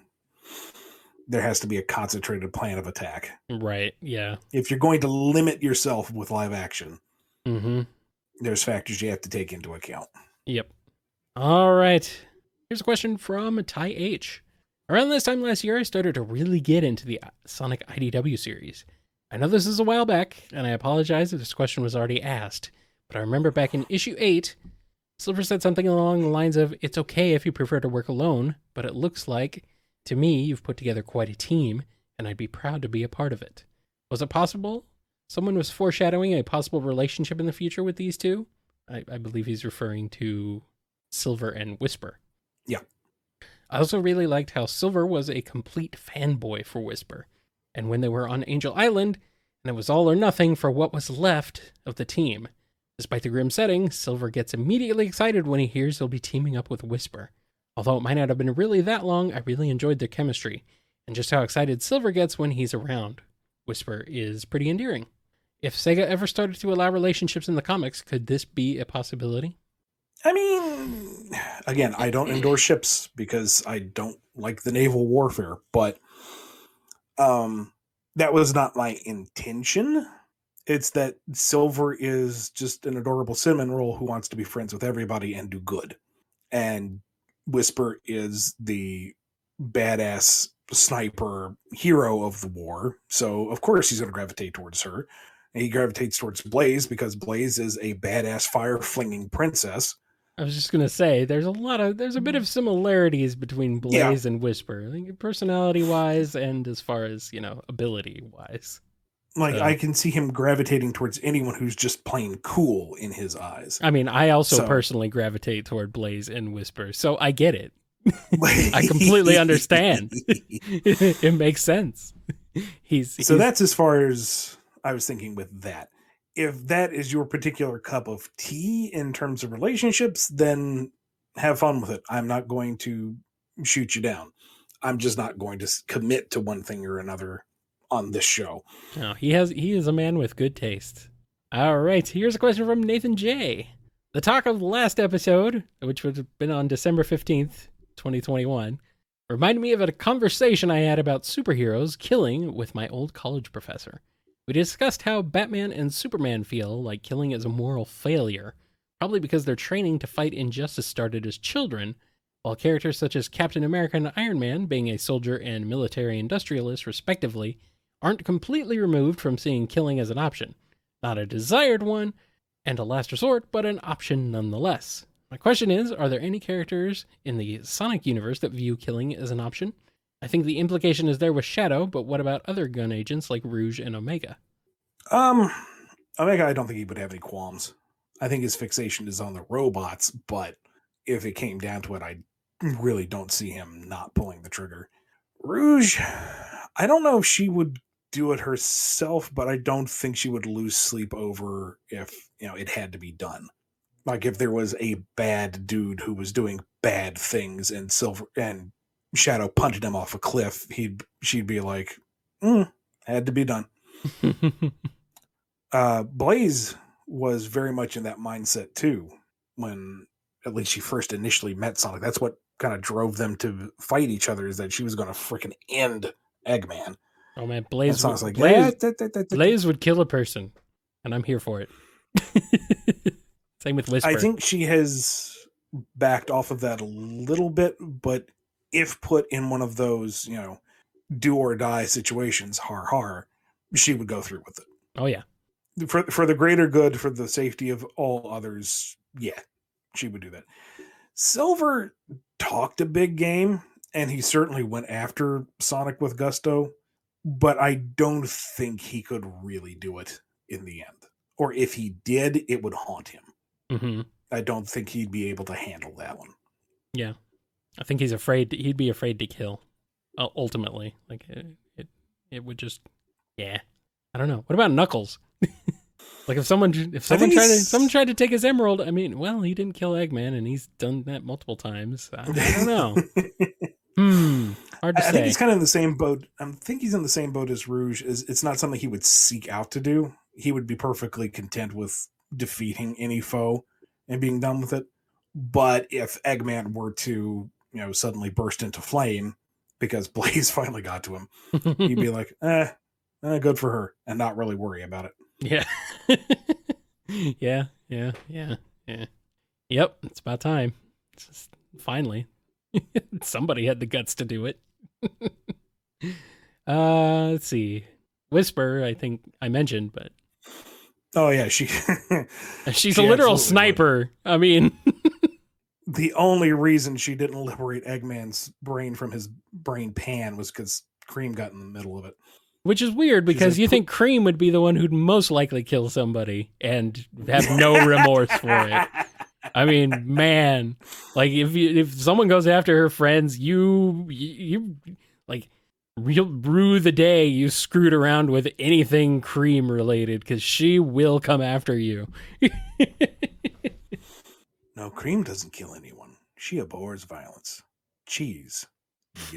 there has to be a concentrated plan of attack. Right. Yeah. If you're going to limit yourself with live action, Mm-hmm. there's factors you have to take into account. Yep. All right. Here's a question from Ty H. Around this time last year, I started to really get into the Sonic IDW series. I know this is a while back, and I apologize if this question was already asked, but I remember back in issue 8, Silver said something along the lines of, "It's okay if you prefer to work alone, but it looks like, to me, you've put together quite a team, and I'd be proud to be a part of it." Was it possible someone was foreshadowing a possible relationship in the future with these two? I believe he's referring to Silver and Whisper. Yeah. I also really liked how Silver was a complete fanboy for Whisper. And when they were on Angel Island, and it was all or nothing for what was left of the team. Despite the grim setting, Silver gets immediately excited when he hears he'll be teaming up with Whisper. Although it might not have been really that long, I really enjoyed their chemistry, and just how excited Silver gets when he's around. Whisper is pretty endearing. If Sega ever started to allow relationships in the comics, could this be a possibility? I mean, again, I don't endorse ships because I don't like the naval warfare, but that was not my intention. It's that Silver is just an adorable cinnamon roll who wants to be friends with everybody and do good. And Whisper is the badass sniper hero of the war. So, of course, he's going to gravitate towards her. And he gravitates towards Blaze because Blaze is a badass fire-flinging princess. I was just gonna say there's a bit of similarities between Blaze and Whisper, I think personality wise and as far as ability wise. Like I can see him gravitating towards anyone who's just plain cool in his eyes. I mean, I also personally gravitate toward Blaze and Whisper, so I get it. I completely understand. It makes sense. So that's as far as I was thinking with that. If that is your particular cup of tea in terms of relationships, then have fun with it. I'm not going to shoot you down. I'm just not going to commit to one thing or another on this show. No, he is a man with good taste. All right, here's a question from Nathan J. The talk of the last episode, which would have been on December 15th, 2021, reminded me of a conversation I had about superheroes killing with my old college professor. We discussed how Batman and Superman feel like killing is a moral failure, probably because their training to fight injustice started as children, while characters such as Captain America and Iron Man, being a soldier and military industrialist respectively, aren't completely removed from seeing killing as an option. Not a desired one, and a last resort, but an option nonetheless. My question is, are there any characters in the Sonic universe that view killing as an option? I think the implication is there with Shadow, but what about other gun agents like Rouge and Omega? Omega, I don't think he would have any qualms. I think his fixation is on the robots, but if it came down to it, I really don't see him not pulling the trigger. Rouge, I don't know if she would do it herself, but I don't think she would lose sleep over if, it had to be done. Like if there was a bad dude who was doing bad things and Shadow punted him off a cliff, she'd be like, had to be done. Blaze was very much in that mindset too, when at least she first initially met Sonic. That's what kind of drove them to fight each other, is that she was going to freaking end Eggman. Oh man, Blaze would kill a person, and I'm here for it. Same with Whisper. I think she has backed off of that a little bit, but if put in one of those, do or die situations, she would go through with it. Oh yeah. For the greater good, for the safety of all others, yeah, she would do that. Silver talked a big game, and he certainly went after Sonic with gusto, but I don't think he could really do it in the end. Or if he did, it would haunt him. Mm-hmm. I don't think he'd be able to handle that one. Yeah. I think he'd be afraid to kill, ultimately. Like, it would just, yeah. I don't know. What about Knuckles? Like if someone tried to take his emerald, I mean, well, he didn't kill Eggman, and he's done that multiple times. I don't know. Hard to say. I think he's kind of in the same boat. I think he's in the same boat as Rouge. It's not something he would seek out to do. He would be perfectly content with defeating any foe and being done with it. But if Eggman were to suddenly burst into flame because Blaze finally got to him, he'd be like, good for her, and not really worry about it. Yeah. Yeah. Yep, it's about time. It's just, finally. Somebody had the guts to do it. Let's see. Whisper, I think I mentioned, but oh yeah, she's she a literal sniper. Would. I mean, the only reason she didn't liberate Eggman's brain from his brain pan was because Cream got in the middle of it. Which is weird because you think Cream would be the one who'd most likely kill somebody and have no remorse for it. I mean, man, like if someone goes after her friends, you like you'll rue the day you screwed around with anything Cream related because she will come after you. No, Cream doesn't kill anyone. She abhors violence. Cheese.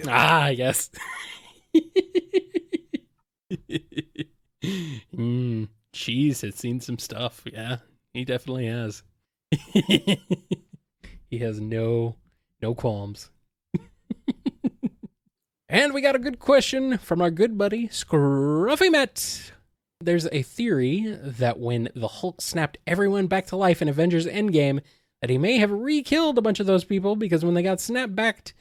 Ah, yes. Cheese has seen some stuff. Yeah, he definitely has. He has no qualms. And we got a good question from our good buddy Scruffy Matt. There's a theory that when the Hulk snapped everyone back to life in Avengers Endgame, that he may have re-killed a bunch of those people because when they got snapped back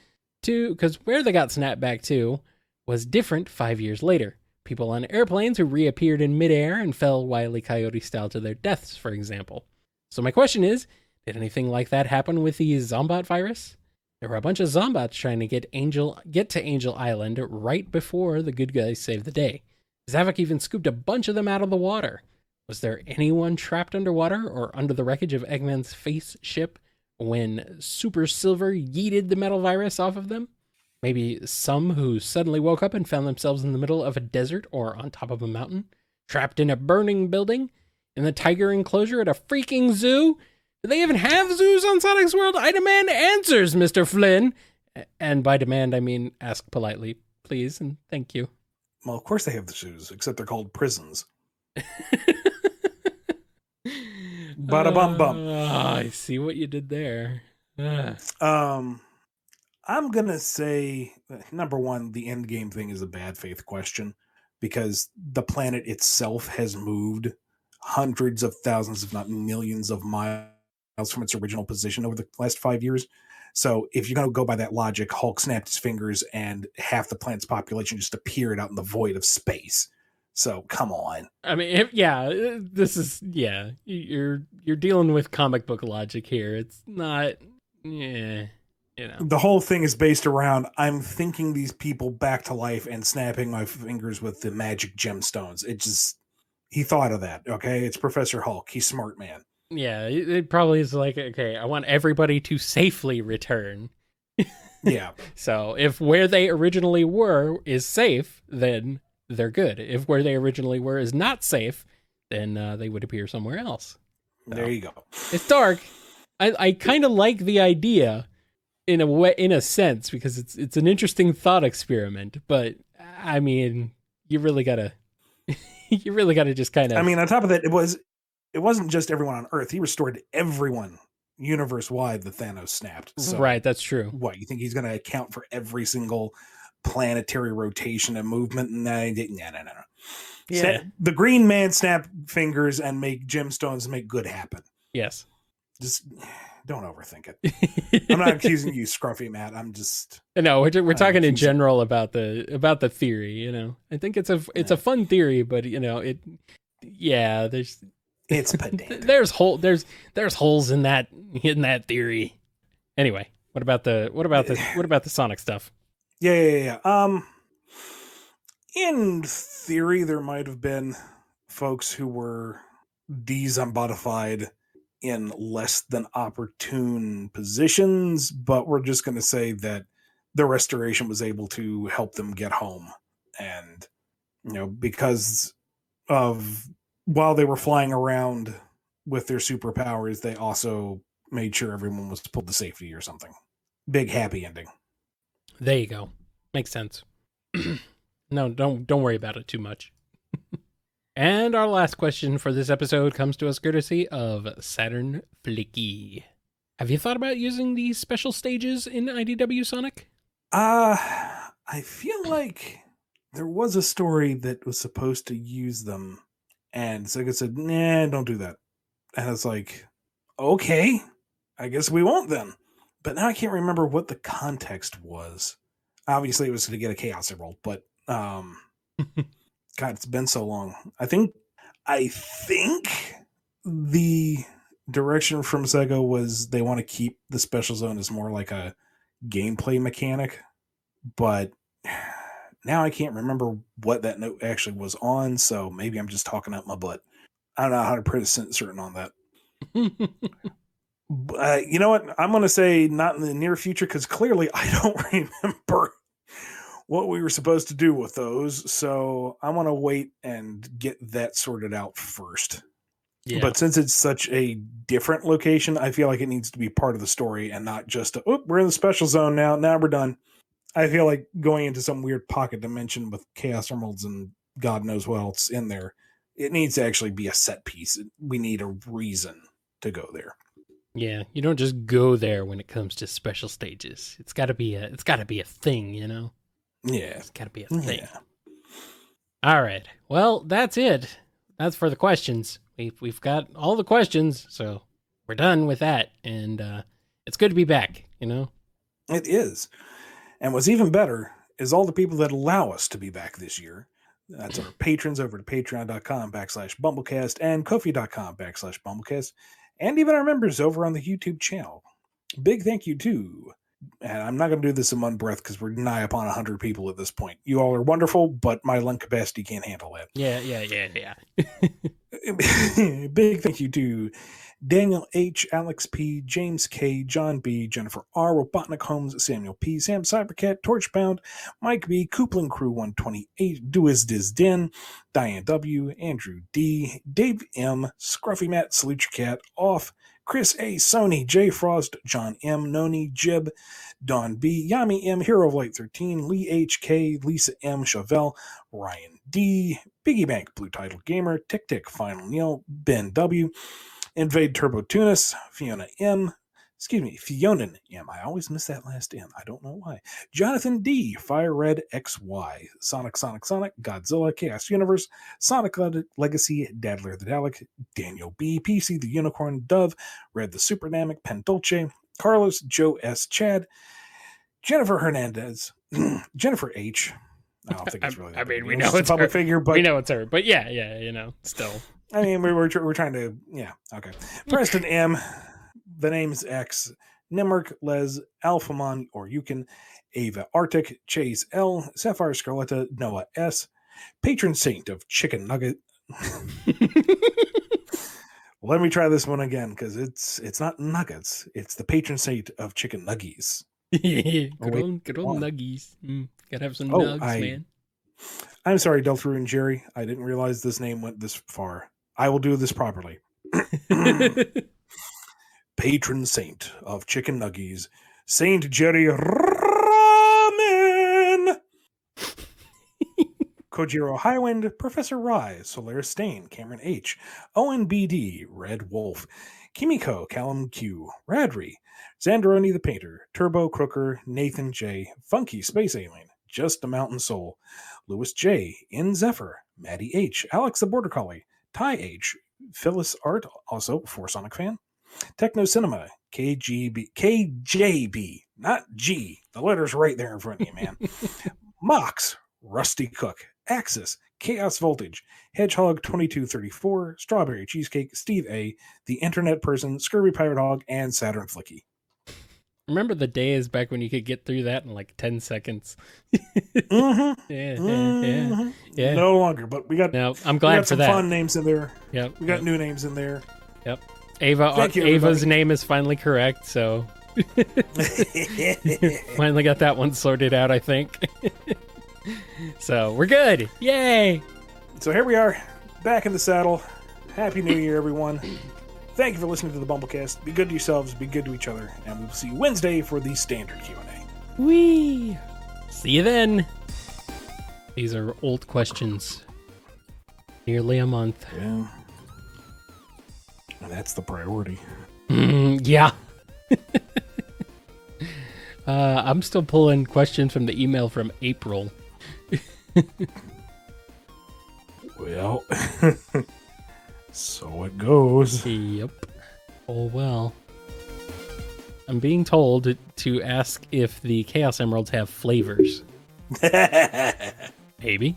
because where they got snapped back to was different 5 years later. People on airplanes who reappeared in midair and fell Wile E. Coyote style to their deaths, for example. So my question is, did anything like that happen with the Zombat virus? There were a bunch of Zombats trying to get to Angel Island right before the good guys saved the day. Zavok even scooped a bunch of them out of the water. Was there anyone trapped underwater or under the wreckage of Eggman's face ship when Super Silver yeeted the metal virus off of them? Maybe some who suddenly woke up and found themselves in the middle of a desert or on top of a mountain, trapped in a burning building, in the tiger enclosure at a freaking zoo? Do they even have zoos on Sonic's World? I demand answers, Mr. Flynn. And by demand, I mean ask politely, please, and thank you. Well, of course they have the zoos, except they're called prisons. Bada bum bum. I see what you did there. I'm going to say, number one, the end game thing is a bad faith question because the planet itself has moved hundreds of thousands, if not millions of miles from its original position over the last 5 years. So if you're going to go by that logic, Hulk snapped his fingers and half the planet's population just appeared out in the void of space. So come on. I mean, this is, you're dealing with comic book logic here. It's not, The whole thing is based around I'm thinking these people back to life and snapping my fingers with the magic gemstones. He thought of that, okay? It's Professor Hulk. He's smart man. Yeah, it probably is like, okay, I want everybody to safely return. Yeah. So if where they originally were is safe, then they're good. If where they originally were is not safe, then they would appear somewhere else. So, there you go. It's dark. I kind of like the idea in a sense, because it's an interesting thought experiment, but I mean, you really gotta just kind of. I mean, on top of that, it wasn't just everyone on Earth. He restored everyone universe wide that Thanos snapped. So, right, that's true. What, you think he's going to account for every single planetary rotation and movement? No. Yeah. The Green Man snap fingers and make gemstones make good happen. Yes. Just don't overthink it. I'm not accusing you, Scruffy Matt. I'm just no. We're talking in general about the theory. You know, I think it's a fun theory, but you know it. Yeah, it's pedantic. There's holes in that theory. Anyway, what about the Sonic stuff? Yeah. In theory, there might have been folks who were de-zombatified in less than opportune positions, but we're just going to say that the restoration was able to help them get home. And, because of while they were flying around with their superpowers, they also made sure everyone was pulled to safety or something. Big happy ending. There you go. Makes sense. No, don't worry about it too much. And our last question for this episode comes to us courtesy of Saturn Flicky. Have you thought about using these special stages in IDW Sonic? I feel like there was a story that was supposed to use them, and Sega said, "Nah, don't do that." And it's like, okay, I guess we won't then. But now I can't remember what the context was. Obviously, it was to get a Chaos Emerald, but God, it's been so long. I think the direction from Sega was they want to keep the Special Zone as more like a gameplay mechanic, but now I can't remember what that note actually was on, so maybe I'm just talking out my butt. I don't know 100% certain on that. You know what? I'm going to say not in the near future because clearly I don't remember what we were supposed to do with those. So I'm going to wait and get that sorted out first. Yeah. But since it's such a different location, I feel like it needs to be part of the story and not just, we're in the Special Zone now. Now we're done. I feel like going into some weird pocket dimension with Chaos Emeralds and God knows what else in there. It needs to actually be a set piece. We need a reason to go there. Yeah, you don't just go there when it comes to special stages. It's got to be a thing, you know. Yeah, It's got to be a thing. Yeah. All right. Well, that's it. That's for the questions. We've got all the questions, so we're done with that. And it's good to be back, you know. It is. And what's even better is all the people that allow us to be back this year. That's our patrons over at patreon.com/BumbleKast and Ko-fi.com/BumbleKast, and even our members over on the YouTube channel. Big thank you to, and I'm not going to do this in one breath because we're nigh upon 100 people at this point. You all are wonderful, but my lung capacity can't handle that. Yeah. Big thank you to Daniel H., Alex P., James K., John B., Jennifer R., Robotnik Holmes, Samuel P., Sam Cybercat, Torchbound, Mike B., Coupling Crew 128, Doiz Diz Den, Diane W., Andrew D., Dave M., Scruffy Matt, Salute Your Cat, Off, Chris A., Sony, J. Frost, John M., Noni, Jib, Don B., Yami M., Hero of Light 13, Lee H.K., Lisa M., Chevelle, Ryan D., Biggie Bank, Blue Title Gamer, Tick Tick, Final Neil, Ben W., Invade Turbo Tunis, Fiona M. I always miss that last M. I don't know why. Jonathan D. Fire Red XY. Sonic, Godzilla, Chaos Universe, Sonic Legacy, Dadler the Dalek, Daniel B. PC the Unicorn, Dove, Red the Superdynamic, Pendolce, Carlos, Joe S. Chad, Jennifer Hernandez, Jennifer H. I don't think it's really. I mean, we know it's a public her. figure, but we know it's her. But yeah, you know, still. I mean, we're trying to, yeah, okay. Preston M, the name's X, Nimmerk, Les, Alphamon, or Yukon, Ava Arctic, Chase L, Sapphire Scarletta, Noah S, Patron Saint of Chicken Nugget. Let me try this one again, because it's not nuggets, it's the Patron Saint of Chicken Nuggies. Good old nuggies. Gotta have some nugs, man. I'm sorry, Delthru and Jerry. I didn't realize this name went this far. I will do this properly. Patron Saint of Chicken Nuggies, Saint Jerry Ramen, Kojiro Highwind, Professor Rye, Solaris Stain, Cameron H, Owen BD, Red Wolf, Kimiko, Callum Q, Radri, Xanderoni the Painter, Turbo Crooker, Nathan J, Funky Space Alien, Just a Mountain Soul, Lewis J, In Zephyr, Maddie H, Alex the Border Collie, Ty H, Phyllis Art, also 4Sonic fan, Techno Cinema, KJB, not G. The letter's right there in front of you, man. Mox, Rusty Cook, Axis, Chaos Voltage, Hedgehog 2234, Strawberry Cheesecake, Steve A, The Internet Person, Scurvy Pirate Hog, and Saturn Flicky. Remember the days back when you could get through that in like 10 seconds? Yeah. No longer, but we got. No, I'm glad for that. Fun names in there. Yep. We got new names in there. Yep. Ava's name is finally correct, so finally got that one sorted out, I think. So we're good. Yay! So here we are, back in the saddle. Happy New Year, everyone. Thank you for listening to the BumbleKast. Be good to yourselves, be good to each other, and we'll see you Wednesday for the standard Q&A. Whee! See you then. These are old questions. Nearly a month. Yeah. And that's the priority. Yeah. I'm still pulling questions from the email from April. Well, so it goes. Yep. Oh, well. I'm being told to ask if the Chaos Emeralds have flavors. Maybe.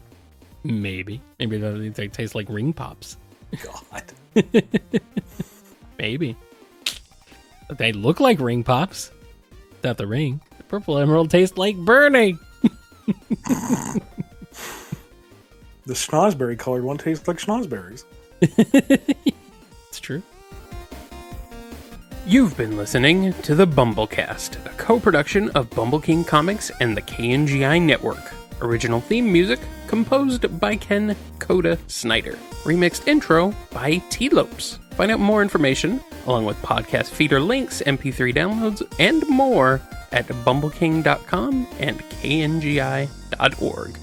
Maybe they taste like ring pops. God. Maybe. They look like ring pops. Without the ring. The purple emerald tastes like burning. The schnozberry colored one tastes like schnozberries. It's true. You've been listening to the BumbleKast, a co-production of Bumble King Comics and the KNGI Network. Original theme music composed by Ken Coda Snyder. Remixed intro by T-Lopes. Find out more information, along with podcast feeder links, MP3 downloads, and more at bumbleking.com and kngi.org.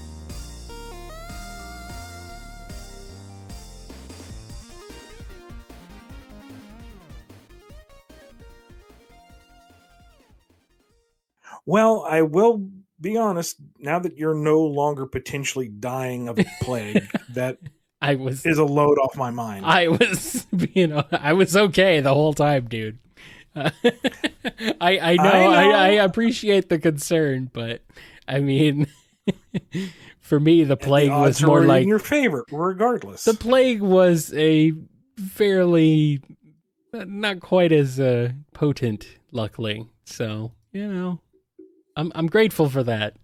Well, I will be honest, now that you're no longer potentially dying of a plague, that is a load off my mind. I was okay the whole time, dude. I know. I appreciate the concern, but I mean, for me, the plague was more like in your favor, regardless. The plague was a fairly not quite as potent, luckily. So I'm grateful for that.